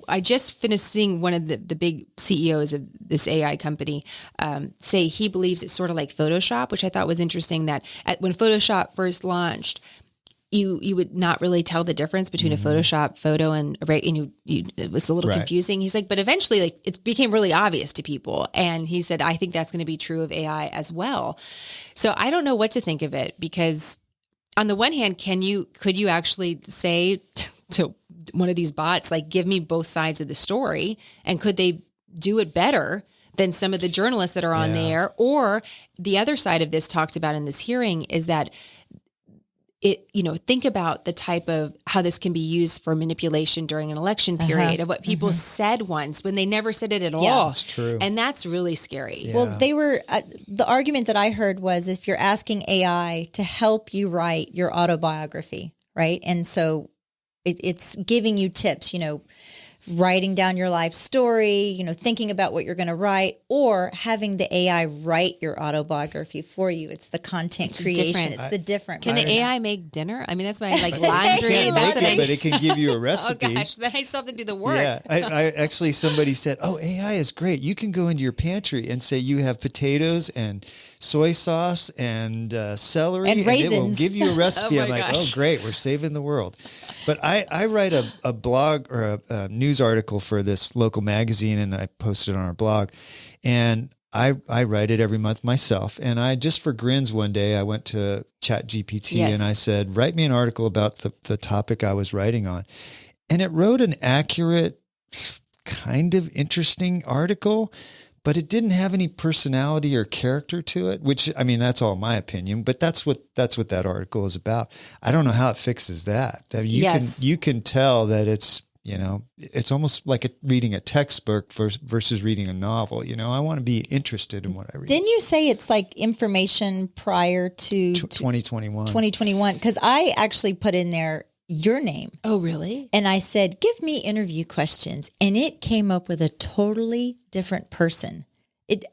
I just finished seeing one of the big CEOs of this AI company say he believes it's sort of like Photoshop, which I thought was interesting, that when Photoshop first launched, you would not really tell the difference between a Photoshop photo and it was a little confusing. He's like, but eventually it became really obvious to people. And he said, I think that's going to be true of AI as well. So I don't know what to think of it, because on the one hand, could you actually say to one of these bots, like, give me both sides of the story, and could they do it better than some of the journalists that are on there? Or the other side of this talked about in this hearing is that think about the type of how this can be used for manipulation during an election period, of what people said once when they never said it at all. That's true. And that's really scary. Yeah. Well, they were, the argument that I heard was, if you're asking AI to help you write your autobiography, right? And so it's giving you tips, writing down your life story, thinking about what you're going to write, or having the AI write your autobiography for you. It's the content creation. It's the different. Can the AI make dinner? I mean, that's my laundry. But it can give you a recipe. Oh gosh, then I still have to do the work. Yeah, I actually, somebody said, AI is great. You can go into your pantry and say you have potatoes and soy sauce and celery, and raisins. It will give you a recipe. I'm gosh. like, great, we're saving the world. But I write a blog or a news article for this local magazine, and I post it on our blog. And I write it every month myself. And I just, for grins, one day I went to ChatGPT and I said, write me an article about the topic I was writing on. And it wrote an accurate, kind of interesting article, but it didn't have any personality or character to it, which, I mean, that's all my opinion, but that's what that article is about. I don't know how it fixes that. I mean, you can tell that it's almost like reading a textbook versus reading a novel. I want to be interested in what I read. Didn't you say it's like information prior to 2021? 2021, because I actually put in there your name. Oh, really? And I said, give me interview questions. And it came up with a totally different person.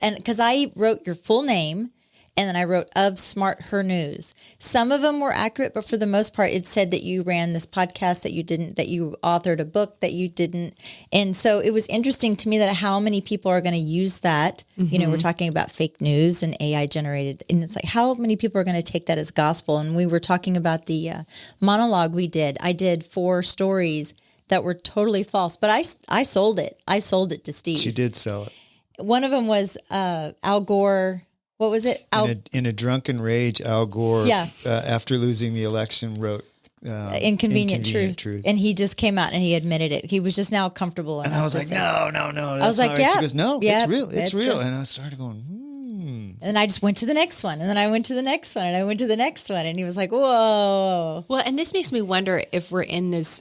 And because I wrote your full name, and then I wrote of SmartHer News. Some of them were accurate, but for the most part, it said that you ran this podcast that you didn't, that you authored a book that you didn't. And so it was interesting to me that how many people are going to use that. We're talking about fake news and AI generated. And it's like, how many people are going to take that as gospel? And we were talking about the monologue we did. I did 4 stories that were totally false, but I sold it. I sold it to Steve. She did sell it. One of them was Al Gore. What was it? In a drunken rage, Al Gore, after losing the election, wrote Inconvenient Truth. And he just came out and he admitted it. He was just now comfortable. And I was like, no. I was like, yeah. She goes, no, it's real. It's real. And I started going, And I just went to the next one. And then I went to the next one. And I went to the next one. And he was like, whoa. Well, and this makes me wonder if we're in this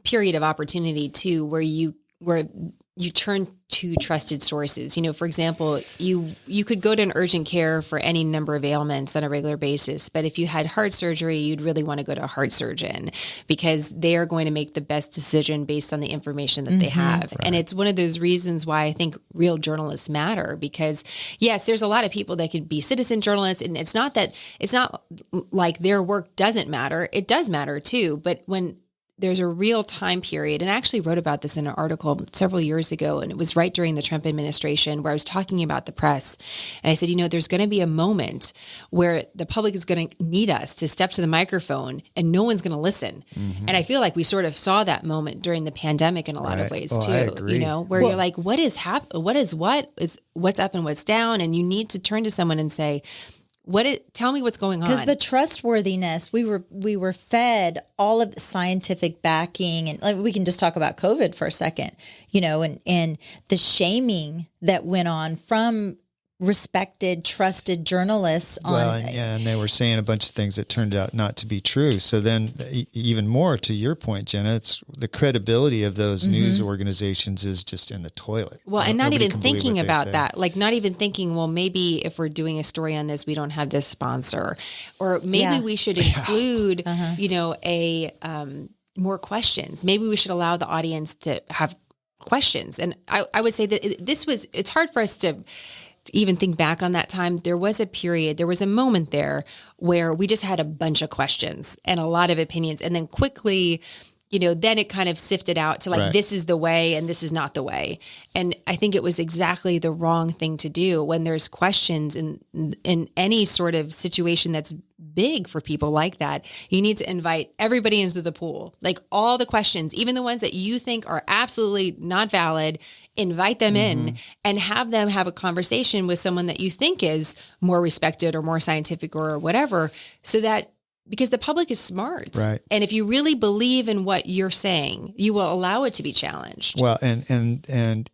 period of opportunity too, where you turn to trusted sources. For example, you could go to an urgent care for any number of ailments on a regular basis, but if you had heart surgery, you'd really want to go to a heart surgeon because they are going to make the best decision based on the information that they have. Right. And it's one of those reasons why I think real journalists matter, because yes, there's a lot of people that could be citizen journalists, and it's not like their work doesn't matter. It does matter too, but when there's a real time period, and I actually wrote about this in an article several years ago, and it was right during the Trump administration where I was talking about the press. And I said, there's going to be a moment where the public is going to need us to step to the microphone and no one's going to listen. Mm-hmm. And I feel like we sort of saw that moment during the pandemic in a lot of ways too, I agree. Where you're like, what's up and what's down? And you need to turn to someone and say, tell me what's going on. Because the trustworthiness, we were fed all of the scientific backing, and like, we can just talk about COVID for a second, and the shaming that went on from respected, trusted journalists and they were saying a bunch of things that turned out not to be true. So then even more to your point, Jenna, it's the credibility of those news organizations is just in the toilet. Well, and not even thinking about that, like not even thinking, well, maybe if we're doing a story on this, we don't have this sponsor, or maybe we should include, more questions. Maybe we should allow the audience to have questions. And I would say that it's hard for us to even think back on that time. There was a moment there where we just had a bunch of questions and a lot of opinions. And then quickly, then it kind of sifted out to like, this is the way and this is not the way. And I think it was exactly the wrong thing to do when there's questions in any sort of situation that's big for people like that. You need to invite everybody into the pool, like all the questions, even the ones that you think are absolutely not valid, invite them in and have them have a conversation with someone that you think is more respected or more scientific or whatever, so that because the public is smart. Right. And if you really believe in what you're saying, you will allow it to be challenged. Well, and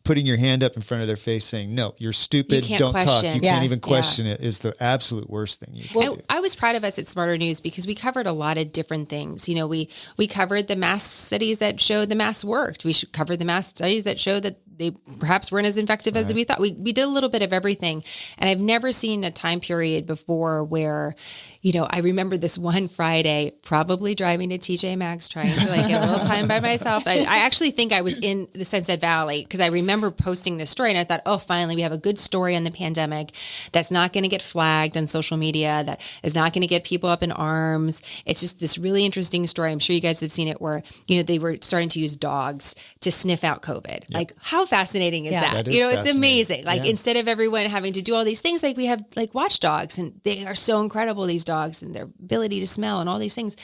putting your hand up in front of their face saying, no, you're stupid, don't talk. You can't even question it is the absolute worst thing you can do. I was proud of us at Smarter News because we covered a lot of different things. We covered the mask studies that showed the masks worked. We covered the mask studies that showed that they perhaps weren't as effective as we thought. We did a little bit of everything. And I've never seen a time period before where, I remember this one Friday, probably driving to TJ Maxx, trying to get a little time by myself. I actually think I was in the Sunset Valley because I remember posting this story and I thought, oh, finally, we have a good story on the pandemic that's not going to get flagged on social media, that is not going to get people up in arms. It's just this really interesting story. I'm sure you guys have seen it where, they were starting to use dogs to sniff out COVID. Yep. Like, how fascinating is that? It's amazing. Like, instead of everyone having to do all these things, like we have like watchdogs, and they are so incredible, these dogs and their ability to smell and all these things.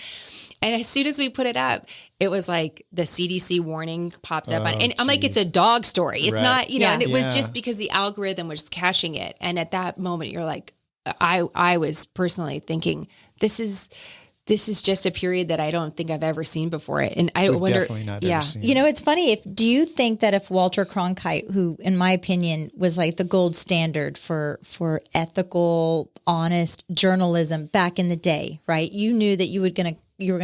And as soon as we put it up, it was like the CDC warning popped up. And I'm like, it's a dog story. It's not, and it was just because the algorithm was caching it. And at that moment, you're like, I was personally thinking, this is just a period that I don't think I've ever seen before. And I wonder, definitely not ever seen. It's funny. Do you think that if Walter Cronkite, who in my opinion was like the gold standard for ethical, honest journalism back in the day, right? You knew that you were going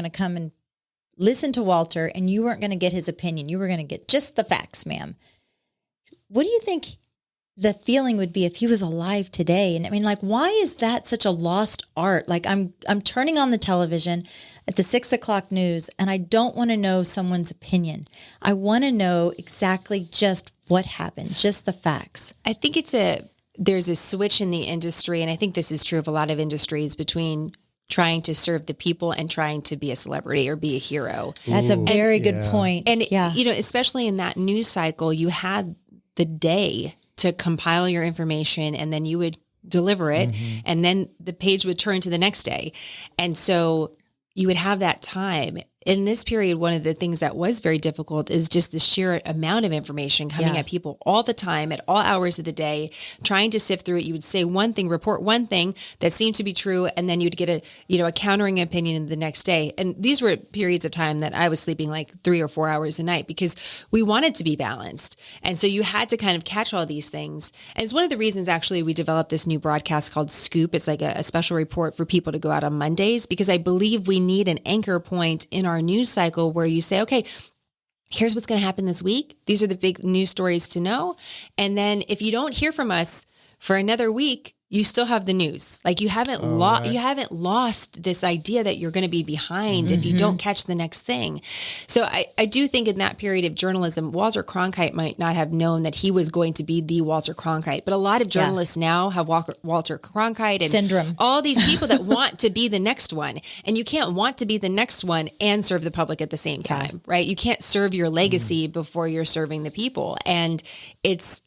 to come and listen to Walter, and you weren't going to get his opinion. You were going to get just the facts, ma'am. What do you think the feeling would be if he was alive today? And I mean, like, why is that such a lost art? Like, I'm turning on the television at the 6 o'clock news, and I don't want to know someone's opinion. I want to know exactly just what happened, just the facts. I think there's a switch in the industry, and I think this is true of a lot of industries, between trying to serve the people and trying to be a celebrity or be a hero. That's a very good point. And, especially in that news cycle, you had the day to compile your information, and then you would deliver it, and then the page would turn to the next day. And so you would have that time. In this period, one of the things that was very difficult is just the sheer amount of information coming at people all the time, at all hours of the day, trying to sift through it. You would say one thing, report one thing that seemed to be true, and then you'd get a countering opinion the next day. And these were periods of time that I was sleeping like 3 or 4 hours a night because we wanted to be balanced. And so you had to kind of catch all these things. And it's one of the reasons, actually, we developed this new broadcast called Scoop. It's like a special report for people to go out on Mondays, because I believe we need an anchor point in our news cycle where you say, okay, here's what's going to happen this week. These are the big news stories to know. And then if you don't hear from us for another week, you still have the news. Like you haven't you haven't lost this idea that you're going to be behind if you don't catch the next thing. So I do think in that period of journalism, Walter Cronkite might not have known that he was going to be the Walter Cronkite, but a lot of journalists now have Walter Cronkite and syndrome, all these people that want to be the next one, and you can't want to be the next one and serve the public at the same time, right? You can't serve your legacy before you're serving the people. And it's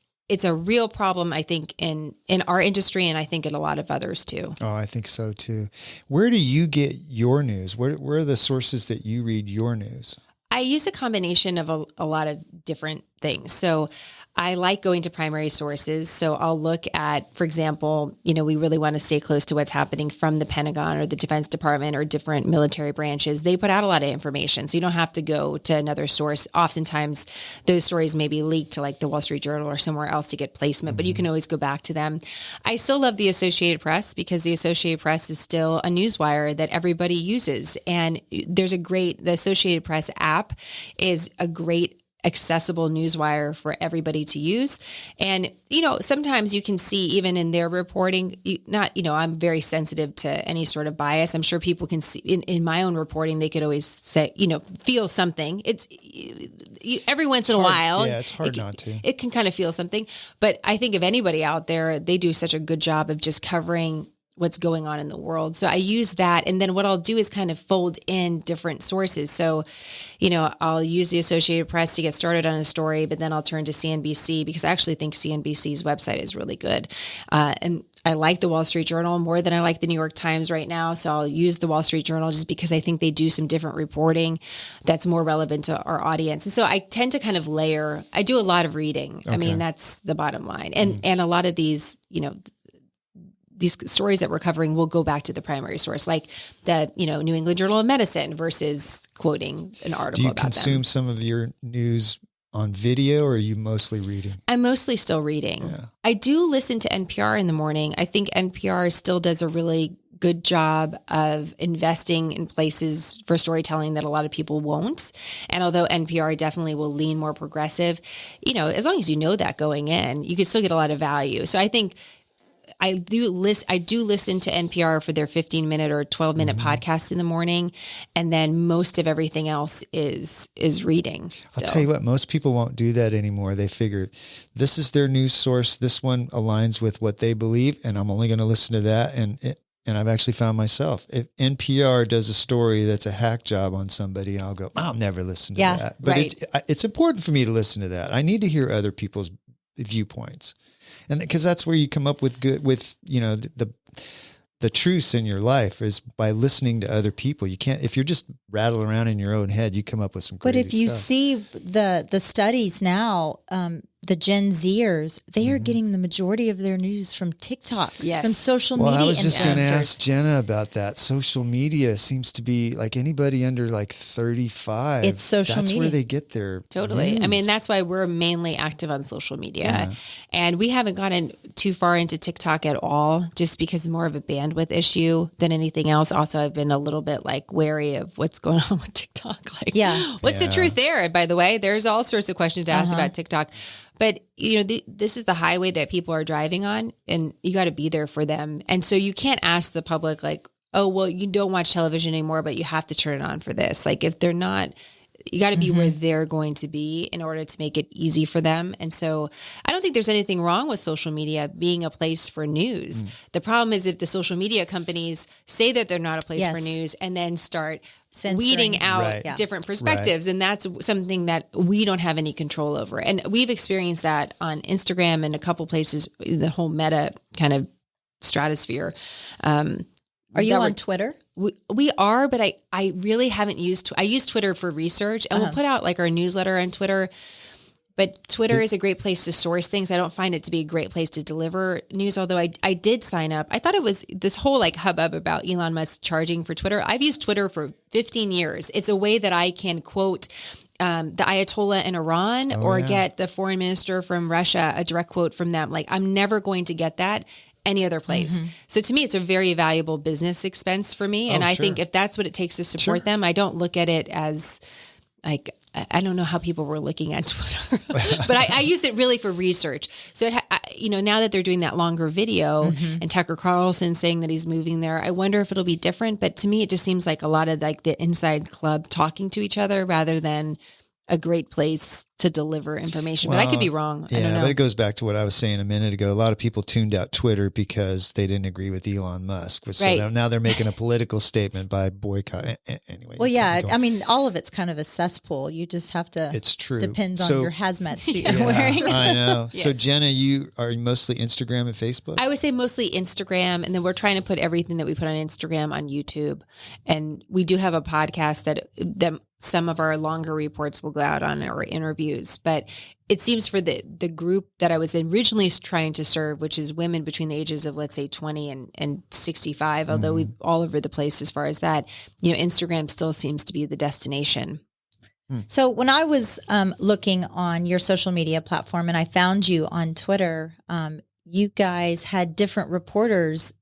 a real problem, I think, in our industry, and I think in a lot of others too. Oh, I think so too. Where do you get your news? Where are the sources that you read your news? I use a combination of a lot of different things. So I like going to primary sources. So I'll look at, for example, we really want to stay close to what's happening from the Pentagon or the Defense Department or different military branches. They put out a lot of information. So you don't have to go to another source. Oftentimes those stories may be leaked to like the Wall Street Journal or somewhere else to get placement, but you can always go back to them. I still love the Associated Press because the Associated Press is still a newswire that everybody uses. And the Associated Press app is a great accessible newswire for everybody to use. And, sometimes you can see even in their reporting, I'm very sensitive to any sort of bias. I'm sure people can see in my own reporting, they could always say, feel something. It's every once in a while. Yeah, it's hard not to. It can kind of feel something. But I think if anybody out there, they do such a good job of just covering what's going on in the world. So I use that. And then what I'll do is kind of fold in different sources. So, I'll use the Associated Press to get started on a story, but then I'll turn to CNBC because I actually think CNBC's website is really good. And I like the Wall Street Journal more than I like the New York Times right now. So I'll use the Wall Street Journal just because I think they do some different reporting that's more relevant to our audience. And so I tend to kind of layer. I do a lot of reading. Okay. I mean, that's the bottom line. And a lot of these, these stories that we're covering will go back to the primary source, like the, New England Journal of Medicine versus quoting an article about them. Do you consume some of your news on video or are you mostly reading? I'm mostly still reading. Yeah. I do listen to NPR in the morning. I think NPR still does a really good job of investing in places for storytelling that a lot of people won't. And although NPR definitely will lean more progressive, as long as you know that going in, you can still get a lot of value. So I think I do listen to NPR for their 15-minute or 12-minute podcasts in the morning, and then most of everything else is reading. Still. I'll tell you what, most people won't do that anymore. They figure this is their news source. This one aligns with what they believe, and I'm only going to listen to that. And I've actually found myself, if NPR does a story that's a hack job on somebody, I'll go, I'll never listen to that. But right. It's important for me to listen to that. I need to hear other people's viewpoints. And because that's where you come up with the truths in your life is by listening to other people. You can't, if you're just rattling around in your own head, you come up with some crazy stuff. But if you see the studies now, the Gen Zers, they are getting the majority of their news from TikTok, from social media. Well, I was just going to ask Jenna about that. Social media seems to be like anybody under like 35. It's social media. That's where they get their Totally. news. I mean, that's why we're mainly active on social media. And we haven't gotten too far into TikTok at all, just because it's more of a bandwidth issue than anything else. Also, I've been a little bit like wary of what's going on with TikTok. What's the truth there? By the way, there's all sorts of questions to ask about TikTok. But, this is the highway that people are driving on, and you got to be there for them. And so you can't ask the public like, oh, well, you don't watch television anymore, but you have to turn it on for this. Like if they're not, you got to be where they're going to be in order to make it easy for them. And so I don't think there's anything wrong with social media being a place for news. The problem is if the social media companies say that they're not a place for news and then start weeding out different perspectives. And that's something that we don't have any control over. And we've experienced that on Instagram and a couple places, the whole meta kind of stratosphere. Are you on Twitter? We are, but I really haven't used, I use Twitter for research, and we'll put out like our newsletter on Twitter, but Twitter is a great place to source things. I don't find it to be a great place to deliver news. Although I did sign up. I thought it was this whole like hubbub about Elon Musk charging for Twitter. I've used Twitter for 15 years. It's a way that I can quote the Ayatollah in Iran get the foreign minister from Russia, a direct quote from them. Like I'm never going to get that any other place. So to me, it's a very valuable business expense for me. And I think if that's what it takes to support them, I don't look at it as like, I don't know how people were looking at Twitter, but I use it really for research. So now that they're doing that longer video and Tucker Carlson saying that he's moving there, I wonder if it'll be different. But to me, it just seems like a lot of like the inside club talking to each other rather than a great place to deliver information. But I could be wrong. I don't know. But it goes back to what I was saying a minute ago. A lot of people tuned out Twitter because they didn't agree with Elon Musk. So now they're making a political statement by boycotting. Anyway. Well, yeah. I mean, all of it's kind of a cesspool. You just have to. It's true. Depends on your hazmat suit you're wearing. I know. Yes. So Jenna, you are mostly Instagram and Facebook? I would say mostly Instagram. And then we're trying to put everything that we put on Instagram on YouTube. And we do have a podcast that some of our longer reports will go out on, or interviews. But it seems for the group that I was originally trying to serve, which is women between the ages of, let's say, 20 and 65, although we're all over the place as far as that, Instagram still seems to be the destination. So when I was looking on your social media platform and I found you on Twitter, you guys had different reporters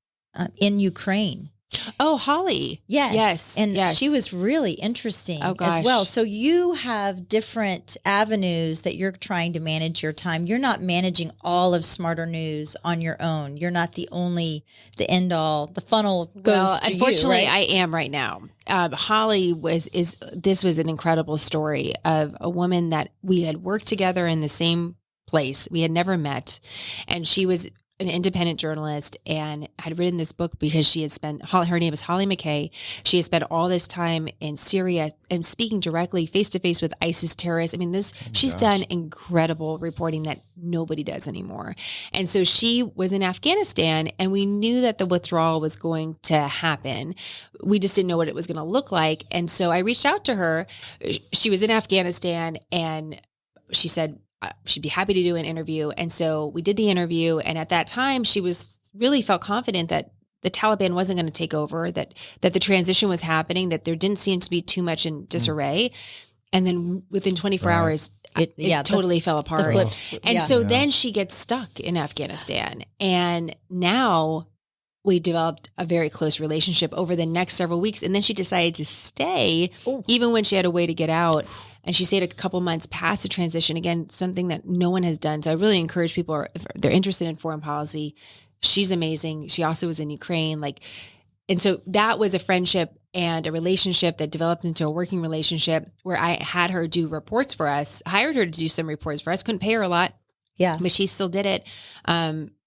in Ukraine. Oh, Holly. Yes. And she was really interesting as well. So you have different avenues that you're trying to manage your time. You're not managing all of Smarter News on your own. You're not the end all. The funnel goes to unfortunately, you, right? I am right now. Holly this was an incredible story of a woman that we had worked together in the same place. We had never met. And she was an independent journalist and had written this book because she had her name is Holly McKay. She has spent all this time in Syria and speaking directly face to face with ISIS terrorists. I mean, she's done incredible reporting that nobody does anymore. And so she was in Afghanistan and we knew that the withdrawal was going to happen. We just didn't know what it was going to look like. And so I reached out to her. She was in Afghanistan and she said, she'd be happy to do an interview. And so we did the interview. And at that time, she really felt confident that the Taliban wasn't going to take over, that the transition was happening, that there didn't seem to be too much in disarray. And then within 24 hours, it totally fell apart. Then she gets stuck in Afghanistan. And now we developed a very close relationship over the next several weeks. And then she decided to stay, even when she had a way to get out. And she stayed a couple months past the transition. Again, something that no one has done. So I really encourage people, if they're interested in foreign policy, she's amazing. She also was in Ukraine. And so that was a friendship and a relationship that developed into a working relationship where I had her do reports for us, hired her to do some reports for us. Couldn't pay her a lot. Yeah. But she still did it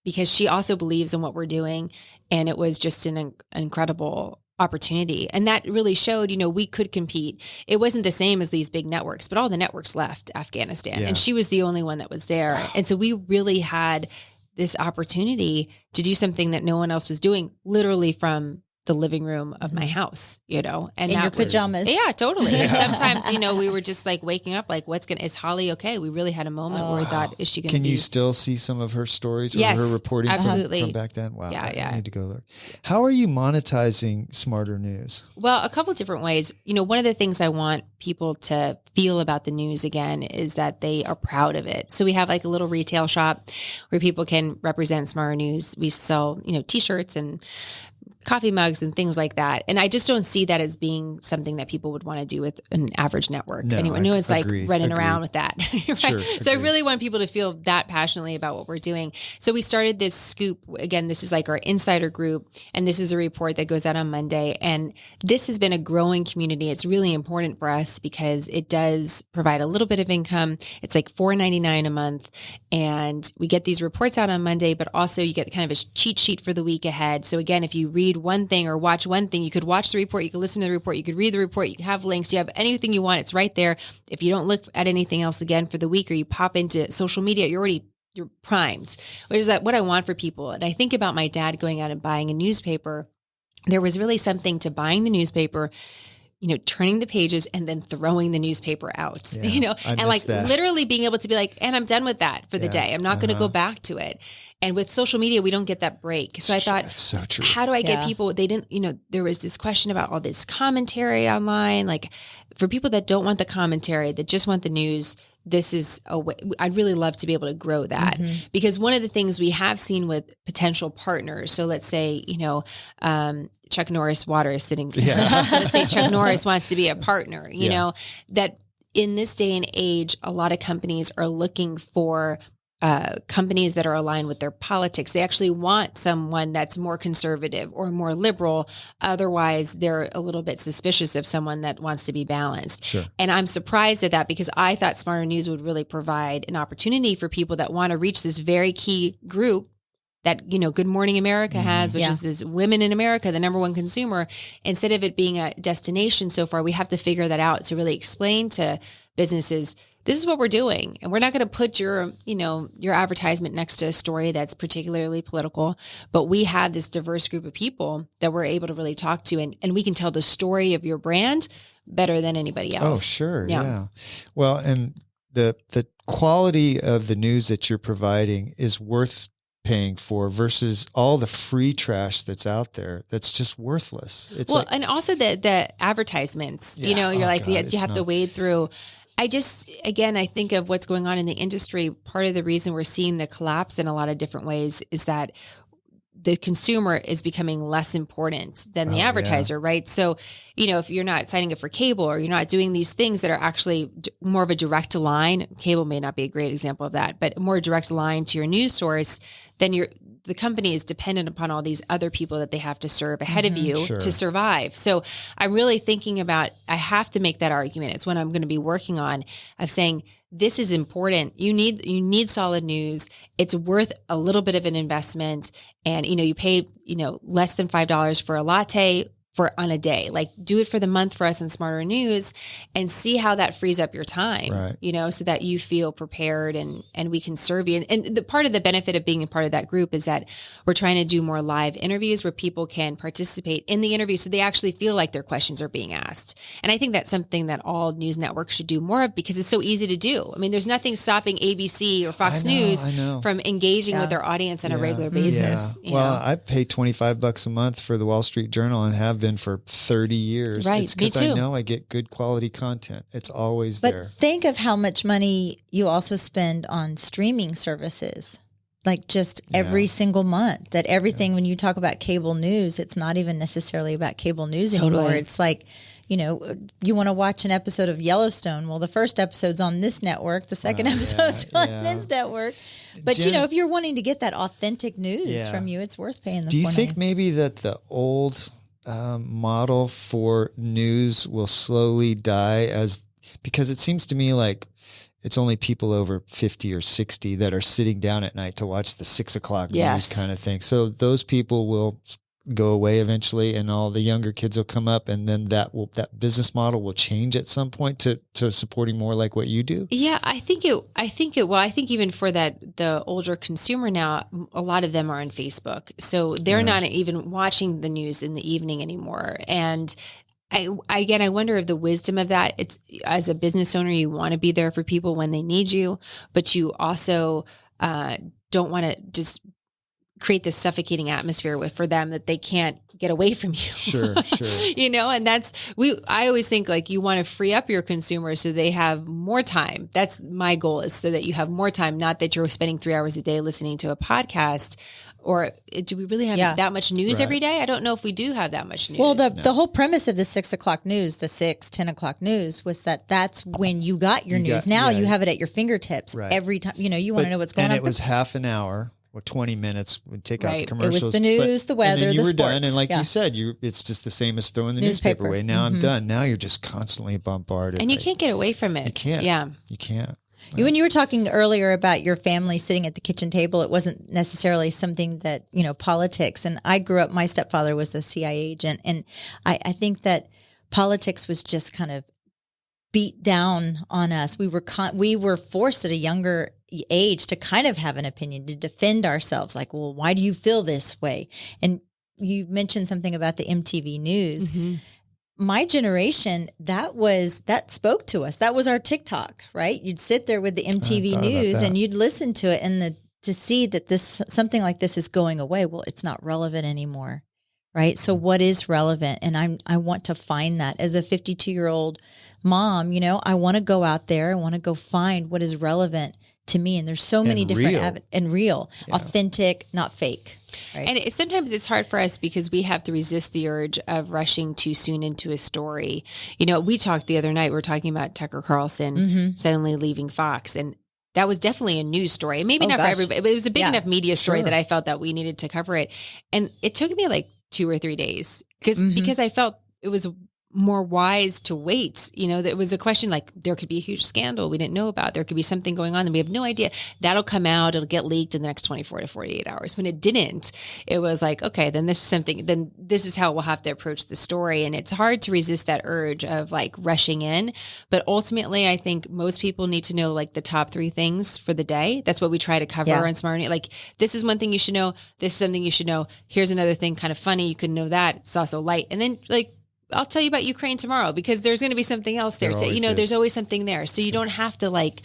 because she also believes in what we're doing. And it was just an incredible opportunity. And that really showed, we could compete. It wasn't the same as these big networks, but all the networks left Afghanistan and she was the only one that was there. Wow. And so we really had this opportunity to do something that no one else was doing, literally from the living room of my house, and in your pajamas. Yeah, totally. And sometimes, we were just like waking up, like, is Holly okay? We really had a moment where we thought, is she going to Can you still see some of her stories or her reporting from back then? Wow. I need to go look. How are you monetizing Smarter News? Well, a couple different ways. One of the things I want people to feel about the news again is that they are proud of it. So we have like a little retail shop where people can represent Smarter News. We sell, t-shirts and coffee mugs and things like that. And I just don't see that as being something that people would want to do with an average network. No one's like running around with that. Right? Sure, so I really want people to feel that passionately about what we're doing. So we started this scoop. Again, this is like our insider group. And this is a report that goes out on Monday. And this has been a growing community. It's really important for us because it does provide a little bit of income. It's like $4.99 a month. And we get these reports out on Monday, but also you get kind of a cheat sheet for the week ahead. So again, if you read one thing or watch one thing, you could watch the report, you could listen to the report, you could read the report, you can have links, you have anything you want, it's right there. If you don't look at anything else again for the week or you pop into social media, you're primed, which is what I want for people. And I think about my dad going out and buying a newspaper. There was really something to buying the newspaper, turning the pages and then throwing the newspaper out, and like literally being able to be like, and I'm done with that for the day. I'm not going to go back to it. And with social media, we don't get that break. So I thought, that's so true. How do I get people? They didn't, there was this question about all this commentary online. Like for people that don't want the commentary, that just want the news, this is a way. I'd really love to be able to grow that because one of the things we have seen with potential partners. So let's say, Chuck Norris Water is sitting. So let's say Chuck Norris wants to be a partner, that in this day and age, a lot of companies are looking for companies that are aligned with their politics. They actually want someone that's more conservative or more liberal. Otherwise, they're a little bit suspicious of someone that wants to be balanced. Sure. And I'm surprised at that because I thought Smarter News would really provide an opportunity for people that want to reach this very key group that, Good Morning America has, which is this women in America, the number one consumer. Instead of it being a destination so far, we have to figure that out to really explain to businesses, this is what we're doing. And we're not going to put your advertisement next to a story that's particularly political, but we have this diverse group of people that we're able to really talk to, and we can tell the story of your brand better than anybody else. Oh, sure. Yeah. Well, and the quality of the news that you're providing is worth paying for versus all the free trash that's out there that's just worthless. It's and also the advertisements, you're you have to wade through. I think of what's going on in the industry. Part of the reason we're seeing the collapse in a lot of different ways is that the consumer is becoming less important than the advertiser, right? So, if you're not signing up for cable or you're not doing these things that are actually more of a direct line, cable may not be a great example of that, but a more direct line to your news source, then the company is dependent upon all these other people that they have to serve ahead of you to survive. So I'm really thinking about, I have to make that argument. It's what I'm going to be working on, of saying, this is important. You need solid news. It's worth a little bit of an investment. And, you pay, less than $5 for a latte on a day. Like, do it for the month for us in Smarter News and see how that frees up your time, so that you feel prepared and we can serve you. And the part of the benefit of being a part of that group is that we're trying to do more live interviews where people can participate in the interview so they actually feel like their questions are being asked. And I think that's something that all news networks should do more of because it's so easy to do. I mean, there's nothing stopping ABC or Fox News from engaging with their audience on a regular basis. Yeah. Well, I pay $25 a month for the Wall Street Journal and have been for 30 years. Right. It's because I know I get good quality content. It's always there. But think of how much money you also spend on streaming services, like just every single month. That everything, when you talk about cable news, it's not even necessarily about cable news anymore. It's like, you want to watch an episode of Yellowstone. Well, the first episode's on this network. The second episode's on this network. But, Jen, if you're wanting to get that authentic news from you, it's worth paying the $4.99. Do you think maybe that the old model for news will slowly die because it seems to me like it's only people over 50 or 60 that are sitting down at night to watch the 6 o'clock news kind of thing. So those people will go away eventually and all the younger kids will come up and then that business model will change at some point to supporting more like what you do. Yeah, I think even for the older consumer now, a lot of them are on Facebook. So they're not even watching the news in the evening anymore. And I wonder if the wisdom of that, it's as a business owner, you want to be there for people when they need you, but you also don't want to just create this suffocating atmosphere for them that they can't get away from you. Sure. And I always think like you want to free up your consumers so they have more time. That's my goal, is so that you have more time, not that you're spending 3 hours a day listening to a podcast. Or do we really have that much news every day? I don't know if we do have that much news. Well, the whole premise of the 6 o'clock news, the 10 o'clock news, was that's when you got your news. Now you have it at your fingertips every time. You want to know what's going on. And it was half an hour or 20 minutes. We'd take out the commercials. It was the news, the weather, and then you the were sports. done. And like you said, it's just the same as throwing the newspaper away. Now I'm done. Now you're just constantly bombarded. And you can't get away from it. You can't. Yeah. You can't. When you were talking earlier about your family sitting at the kitchen table, it wasn't necessarily something that, politics. And I grew up, my stepfather was a CIA agent. And I think that politics was just kind of beat down on us. We were forced at a younger age to kind of have an opinion, to defend ourselves. Like, well, why do you feel this way? And you mentioned something about the MTV News. Mm-hmm. My generation, that spoke to us. That was our TikTok, right? You'd sit there with the MTV News and you'd listen to it, and to see that something like this is going away. Well, it's not relevant anymore, right? So what is relevant? And I want to find that as a 52-year-old mom. I want to go out there. I want to go find what is relevant to me. And there's so many different real, authentic, not fake. Right. And sometimes it's hard for us because we have to resist the urge of rushing too soon into a story. We talked the other night, we were talking about Tucker Carlson suddenly leaving Fox. And that was definitely a news story. Maybe not for everybody, but it was a big enough media story that I felt that we needed to cover it. And it took me like 2 or 3 days because I felt it was more wise to wait. You know, there was a question like there could be a huge scandal we didn't know about. There could be something going on that we have no idea. That'll come out. It'll get leaked in the next 24 to 48 hours. When it didn't, it was like, okay, then this is how we'll have to approach the story. And it's hard to resist that urge of like rushing in. But ultimately, I think most people need to know like the top 3 things for the day. That's what we try to cover on Smart. Like, this is one thing you should know. This is something you should know. Here's another thing, kind of funny. You can know that. It's also light. And then like, I'll tell you about Ukraine tomorrow because there's going to be something else there. So, there's always something there. So you don't have to like,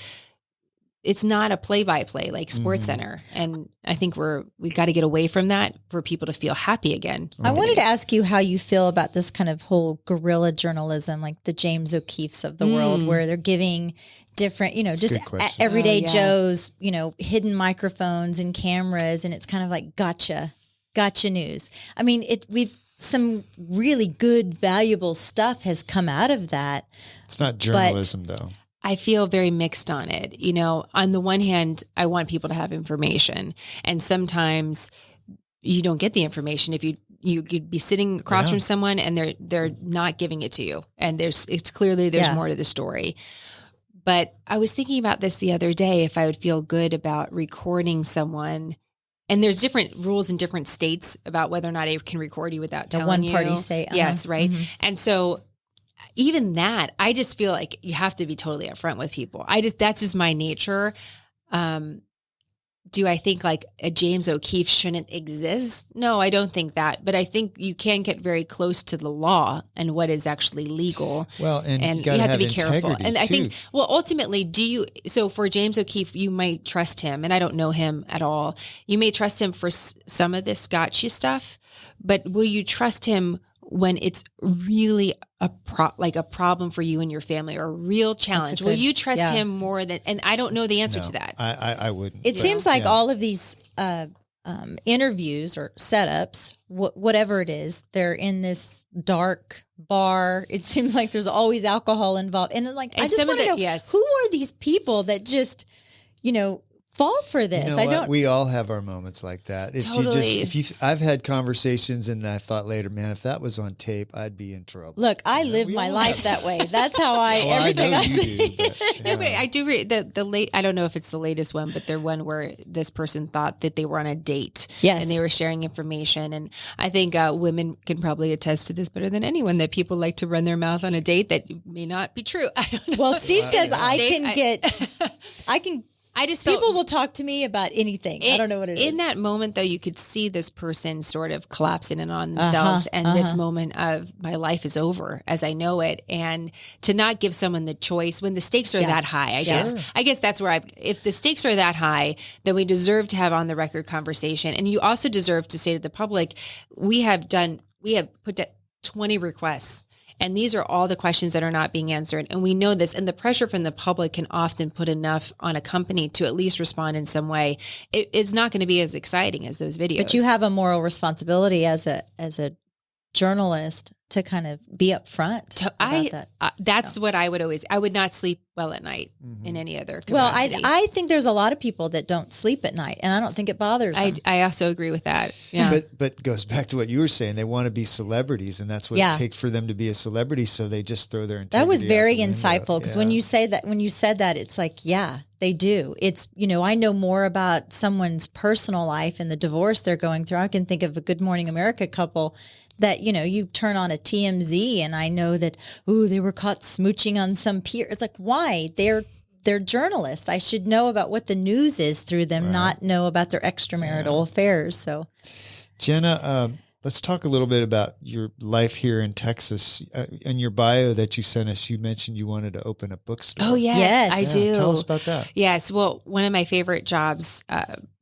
it's not a play-by-play like Sports Center. And I think we got to get away from that for people to feel happy again. I wanted to ask you how you feel about this kind of whole guerrilla journalism, like the James O'Keefes of the world, where they're giving different, just everyday Joes, hidden microphones and cameras. And it's kind of like, gotcha news. I mean, some really good, valuable stuff has come out of that. It's not journalism, though. I feel very mixed on it. On the one hand, I want people to have information, and sometimes you don't get the information if you'd be sitting across from someone and they're not giving it to you, and it's clearly there's more to the story. But I was thinking about this the other day, if I would feel good about recording someone. And there's different rules in different states about whether or not I can record you without telling you. The one-party state. Yes, right. Mm-hmm. And so even that, I just feel like you have to be totally upfront with people. That's just my nature. Do I think like a James O'Keefe shouldn't exist? No, I don't think that. But I think you can get very close to the law and what is actually legal. Well, and you have to be careful. And I think, ultimately, so for James O'Keefe, you might trust him, and I don't know him at all. You may trust him for some of this gotcha stuff, but will you trust him when it's really a problem for you and your family, or a real challenge? Will you trust him more than? And I don't know the answer to that. I wouldn't. It seems like all of these interviews or setups, whatever it is, they're in this dark bar. It seems like there's always alcohol involved, and I just want to know who are these people that just fall for this. We all have our moments like that. I've had conversations and I thought later, man, if that was on tape, I'd be in trouble. Look, I live my life that way. That's how everything I say. I do read the late. I don't know if it's the latest one, but the one where this person thought that they were on a date. Yes. And they were sharing information. And I think women can probably attest to this better than anyone, that people like to run their mouth on a date that may not be true. I don't know. Well, Steve says people will talk to me about anything. I don't know what it is. In that moment, though, you could see this person sort of collapsing in on themselves, and this moment of my life is over as I know it. And to not give someone the choice when the stakes are that high, I guess that's where if the stakes are that high, then we deserve to have on the record conversation. And you also deserve to say to the public, we have put 20 requests. And these are all the questions that are not being answered. And we know this. And the pressure from the public can often put enough on a company to at least respond in some way. It's not going to be as exciting as those videos. But you have a moral responsibility as a journalist to kind of be upfront about that. That's what I would not sleep well at night in any other capacity. Well, I think there's a lot of people that don't sleep at night, and I don't think it bothers them. I also agree with that. Yeah. But goes back to what you were saying. They want to be celebrities, and that's what it takes for them to be a celebrity. So they just throw their integrity. That was very insightful, because when you said that, it's like, they do. It's, I know more about someone's personal life and the divorce they're going through. I can think of a Good Morning America couple that, you turn on a TMZ and I know that, they were caught smooching on some pier. It's like, why? They're journalists. I should know about what the news is through them, not know about their extramarital affairs. So, Jenna, let's talk a little bit about your life here in Texas. In your bio that you sent us, you mentioned you wanted to open a bookstore. Oh, yes, I do. Tell us about that. Yes. Well, one of my favorite jobs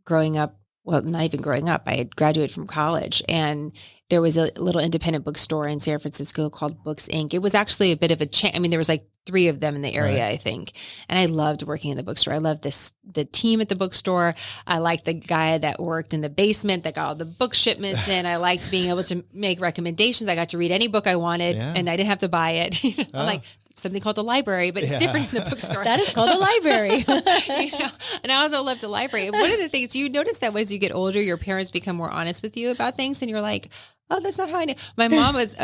growing up, well, not even growing up, I had graduated from college, and there was a little independent bookstore in San Francisco called Books Inc. It was actually a bit of a chain. I mean, there was like 3 of them in the area, I think. And I loved working in the bookstore. I loved the team at the bookstore. I liked the guy that worked in the basement that got all the book shipments in. I liked being able to make recommendations. I got to read any book I wanted and I didn't have to buy it. I'm like, something called a library, but it's different in the bookstore. That is called a library. And I also loved a library. And one of the things you notice that as you get older, your parents become more honest with you about things, and you're like, oh, that's not how I knew. My mom was,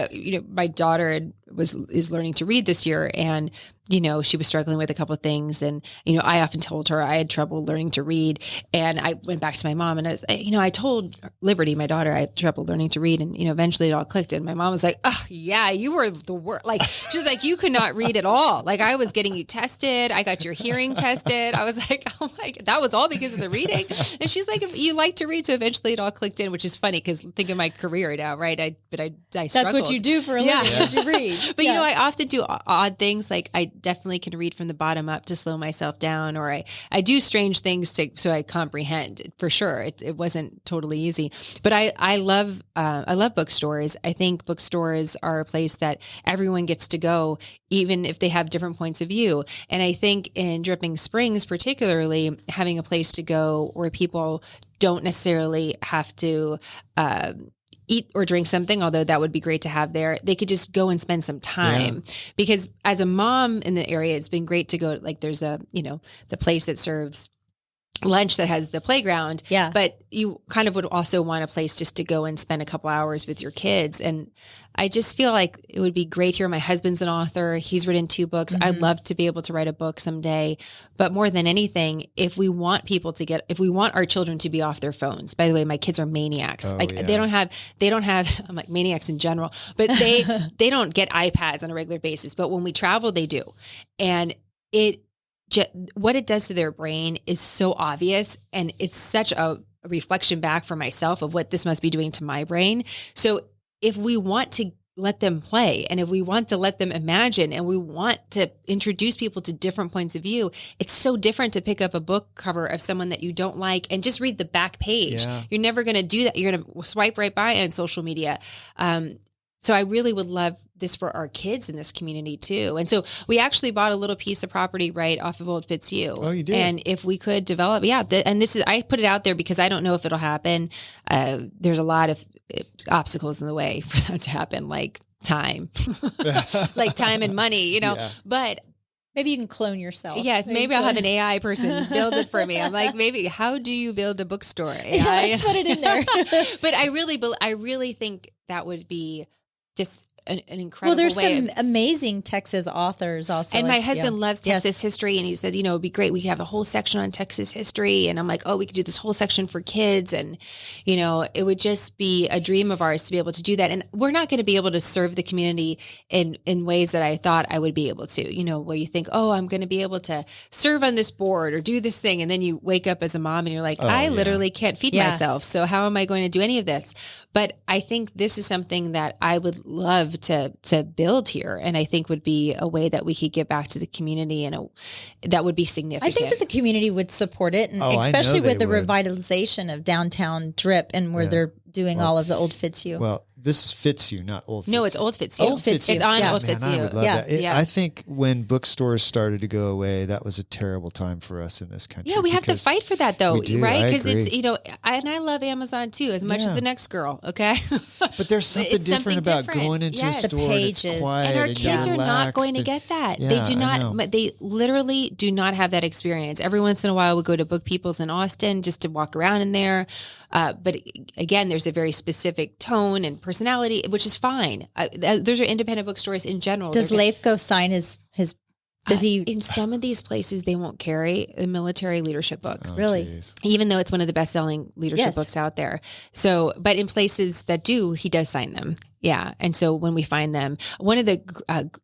my daughter is learning to read this year, and she was struggling with a couple of things, and I often told her I had trouble learning to read, and I went back to my mom, and I told Liberty, my daughter, I had trouble learning to read, and eventually it all clicked, and my mom was like, oh yeah, you were the worst. Like she's like, you could not read at all. Like I was getting you tested, I got your hearing tested. I was like, oh my God, that was all because of the reading. And she's like, you like to read, so eventually it all clicked in, which is funny because think of my career now, right? I struggled. That's what you do for a living, is you read. But I often do odd things. Like I definitely can read from the bottom up to slow myself down, or I do strange things so I comprehend for sure. It wasn't totally easy, but I love bookstores. I think bookstores are a place that everyone gets to go, even if they have different points of view. And I think in Dripping Springs, particularly, having a place to go where people don't necessarily have to eat or drink something, although that would be great to have there. They could just go and spend some time, because as a mom in the area, it's been great to go. Like there's the place that serves lunch that has the playground. Yeah. But you kind of would also want a place just to go and spend a couple hours with your kids. And I just feel like it would be great here. My husband's an author. He's written 2 books. Mm-hmm. I'd love to be able to write a book someday. But more than anything, if we want our children to be off their phones, by the way, my kids are maniacs. They don't have, I'm like maniacs in general, but they don't get iPads on a regular basis. But when we travel, they do. And what it does to their brain is so obvious, and it's such a reflection back for myself of what this must be doing to my brain. So if we want to let them play, and if we want to let them imagine, and we want to introduce people to different points of view, it's so different to pick up a book cover of someone that you don't like and just read the back page. Yeah. You're never going to do that. You're going to swipe right by on social media. So I really would love this for our kids in this community too. And so we actually bought a little piece of property right off of Old Fitzhugh. Oh, you did? And if we could develop, I put it out there because I don't know if it'll happen. There's a lot of obstacles in the way for that to happen, like time, like time and money, but maybe you can clone yourself. Yes, maybe I'll have an AI person build it for me. I'm like, maybe how do you build a bookstore? AI? Let's put it in there. But I really think that would be just an incredible way. Well, there's way some amazing Texas authors also. And my husband loves Texas history, and he said, it'd be great. We could have a whole section on Texas history. And I'm like, we could do this whole section for kids. And, it would just be a dream of ours to be able to do that. And we're not going to be able to serve the community in ways that I thought I would be able to, where you think, I'm going to be able to serve on this board or do this thing. And then you wake up as a mom and you're like, I literally can't feed myself. So how am I going to do any of this? But I think this is something that I would love to build here, and I think would be a way that we could give back to the community, and that would be significant. I think that the community would support it, and especially with the revitalization of downtown Drip, and where they're doing all of the Old Fitzhugh. Well, this is Fitzhugh, not Old Fitzhugh. No, it's Old Fitzhugh. Old Fitzhugh. It's on Old Fitzhugh. I would love that. I think when bookstores started to go away, that was a terrible time for us in this country. Yeah, we have to fight for that though, right? Because it's, and I love Amazon too, as much as the next girl, okay? But there's something different about going into a store and it's quiet and our kids are not going to get that. They do not, they literally do not have that experience. Every once in a while we go to Book People's in Austin just to walk around in there. But again, there's a very specific tone and personality, which is fine. Those are independent bookstores in general. Does Leif go sign his does he? In some of these places, they won't carry a military leadership book. Oh, really? Geez. Even though it's one of the best-selling leadership books out there. So, but in places that do, he does sign them. Yeah. And so when we find them, one of the,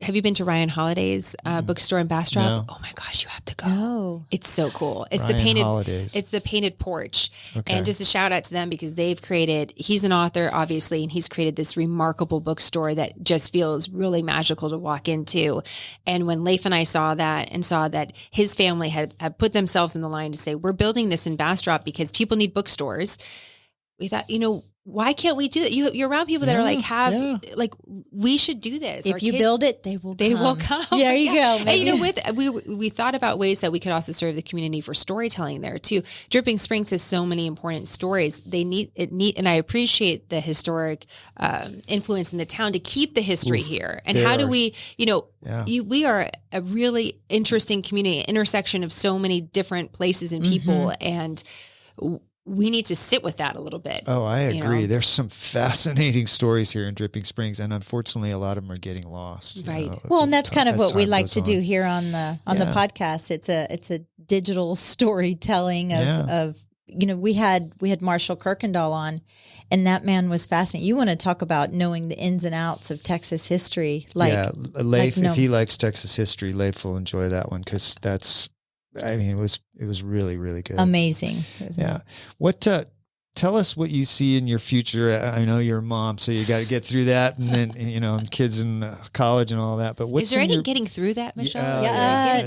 have you been to Ryan Holiday's bookstore in Bastrop? No. Oh my gosh, you have to go. No. It's so cool. It's the painted porch. Okay. And just a shout out to them because he's an author, obviously, and he's created this remarkable bookstore that just feels really magical to walk into. And when Leif and I saw that his family had put themselves in the line to say, we're building this in Bastrop because people need bookstores. We thought, why can't we do that? You're around people that are like, we should do this. If you build it, they will come. There you go. And, you know, we thought about ways that we could also serve the community for storytelling there too. Dripping Springs has so many important stories. And I appreciate the historic influence in the town to keep the history here. And how do we, you know, we are a really interesting community, intersection of so many different places and people. And we need to sit with that a little bit. Oh, I agree. You know? There's some fascinating stories here in Dripping Springs, and unfortunately, a lot of them are getting lost. Right. Well, and that's kind of what we like to do here on the podcast. It's a digital storytelling of you know, we had Marshall Kirkendall on, and that man was fascinating. You want to talk about knowing the ins and outs of Texas history? Leif, if he likes Texas history, Leif will enjoy that one because that's. I mean, it was really, really good. Amazing. Yeah. What, tell us what you see in your future. I know you're a mom, so you got to get through that, and then, you know, kids in college and all that. But what's is there any getting through that, Michelle?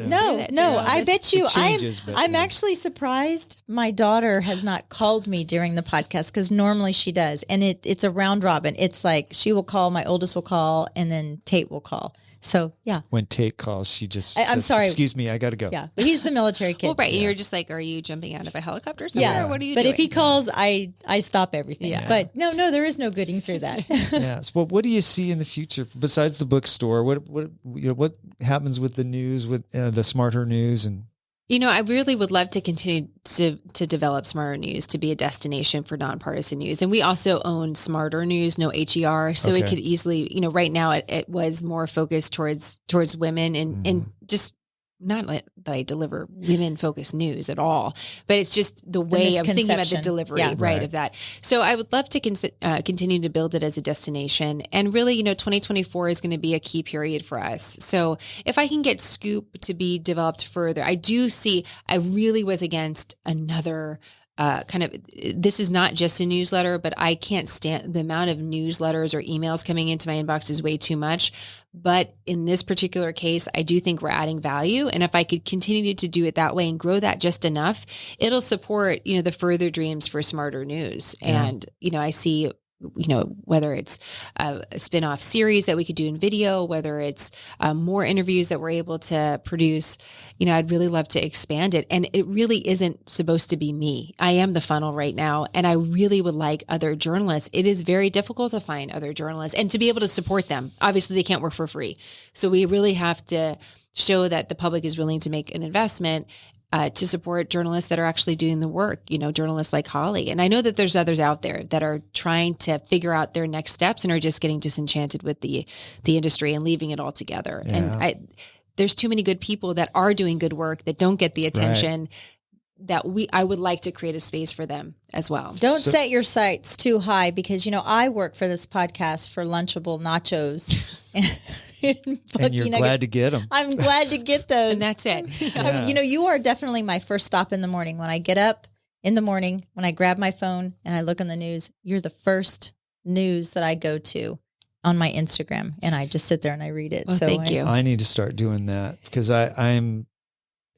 No. I bet you. Changes, I'm actually surprised my daughter has not called me during the podcast, because normally she does, and it's a round robin. It's like she will call, my oldest will call, and then Tate will call. So, yeah. When Tate calls, she just I'm says, sorry. Excuse me, I got to go. Yeah. But he's the military kid. Well, right. And you're just like, are you jumping out of a helicopter somewhere? Yeah. Or what are you doing? But if he calls, I stop everything. Yeah. But no, there is no getting through that. Yes. Well, what do you see in the future besides the bookstore? What happens with the news, with the SmartHer news? And you know, I really would love to continue to develop SmartHer News to be a destination for nonpartisan news. And we also own SmartHer News, no HER. So it could easily, you know, right now it was more focused towards women and just not that I deliver women-focused news at all, but it's just the way I was thinking about the delivery, right, of that. So I would love to continue to build it as a destination. And really, you know, 2024 is going to be a key period for us. So if I can get Scoop to be developed further, I really was against another this is not just a newsletter, but I can't stand the amount of newsletters or emails coming into my inbox is way too much. But in this particular case, I do think we're adding value. And if I could continue to do it that way and grow that just enough, it'll support, you know, the further dreams for SmartHer News. Yeah. And, you know, I see, you know, whether it's a spin-off series that we could do in video, whether it's more interviews that we're able to produce, you know, I'd really love to expand it. And it really isn't supposed to be me. I am the funnel right now. And I really would like other journalists. It is very difficult to find other journalists and to be able to support them. Obviously, they can't work for free. So we really have to show that the public is willing to make an investment to support journalists that are actually doing the work, you know, journalists like Holly. And I know that there's others out there that are trying to figure out their next steps and are just getting disenchanted with the industry and leaving it all together. Yeah. And there's too many good people that are doing good work that don't get the attention that I would like to create a space for them as well. Don't set your sights too high, because, you know, I work for this podcast for Lunchable Nachos. And you're glad to get them. I'm glad to get those. And that's it. Yeah. You know, you are definitely my first stop in the morning. When I get up in the morning, when I grab my phone and I look on the news, you're the first news that I go to on my Instagram. And I just sit there and I read it. Well, so thank you. I need to start doing that, because I'm,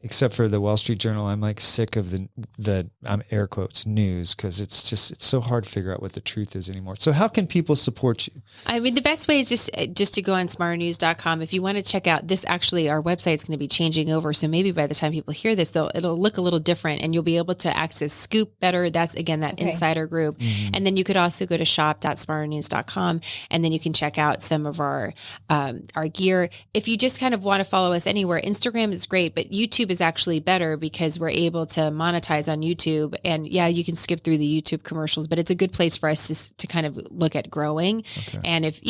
except for the Wall Street Journal, I'm like sick of the I'm air quotes news, because it's so hard to figure out what the truth is anymore. So how can people support you? I mean, the best way is just to go on smarternews.com. If you want to check out this, actually, our website's going to be changing over. So maybe by the time people hear this, it'll look a little different, and you'll be able to access Scoop better. That's, again, that insider group. Mm-hmm. And then you could also go to shop.smarternews.com, and then you can check out some of our gear. If you just kind of want to follow us anywhere, Instagram is great, but YouTube is actually better, because we're able to monetize on YouTube. And yeah, you can skip through the YouTube commercials, but it's a good place for us to kind of look at growing. Okay. And if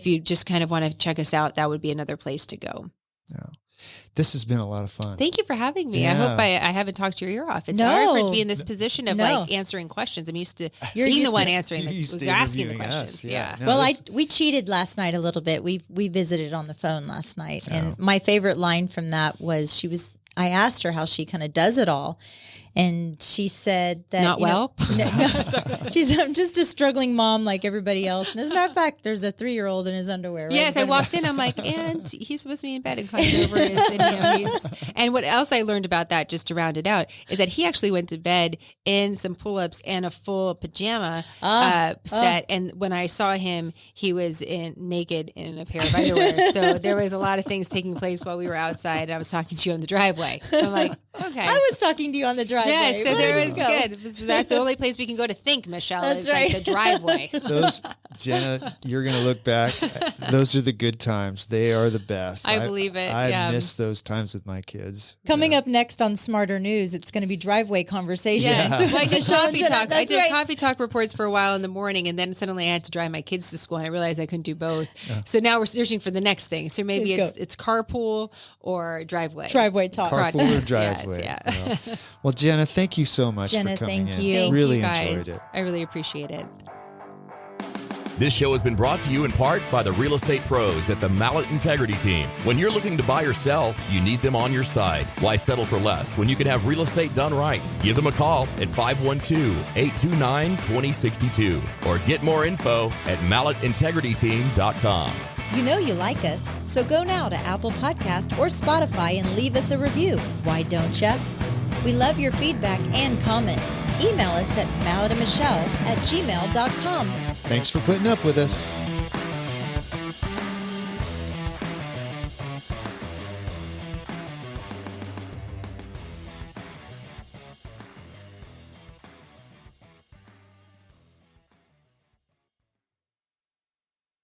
you just kind of want to check us out, that would be another place to go. Yeah. This has been a lot of fun. Thank you for having me. Yeah. I hope I haven't talked your ear off. It's hard to be in this position of like answering questions. I'm used to being the one asking the questions. Yeah. No, well, we cheated last night a little bit. We visited on the phone last night, and my favorite line from that was I asked her how she kind of does it all. And she said that Not well. She's I'm just a struggling mom like everybody else. And as a matter of fact, there's a 3-year-old in his underwear. Right? Yes, I walked in. I'm like, and he's supposed to be in bed, and climbed over. And what else I learned about that, just to round it out, is that he actually went to bed in some pull-ups and a full pajama set. And when I saw him, he was naked in a pair of underwear. So there was a lot of things taking place while we were outside. I was talking to you on the driveway. I'm like, okay. I was talking to you on the driveway. Yeah, so there was good. So that's the only place we can go to think, Michelle. That's is right. like the driveway. Those, Jenna, you're going to look back. Those are the good times. They are the best. I believe it. I miss those times with my kids. Coming up next on Smarter News, it's going to be driveway conversations. Yes. Well, I did coffee talk. I did right. coffee talk reports for a while in the morning, and then suddenly I had to drive my kids to school, and I realized I couldn't do both. So now we're searching for the next thing. So maybe it's carpool or driveway. Driveway talk. Carpool or driveway. Yes, yeah. Well, Jenna, thank you so much Jenna, for coming thank in. you. Thank Really you guys. enjoyed it. I really appreciate it. This show has been brought to you in part by the real estate pros at the Mallet Integrity Team. When you're looking to buy or sell, you need them on your side. Why settle for less when you can have real estate done right? Give them a call at 512-829-2062 or get more info at malletintegrityteam.com. You know you like us, so go now to Apple Podcast or Spotify and leave us a review. Why don't ya? We love your feedback and comments. Email us at malletandmichelle@gmail.com. Thanks for putting up with us.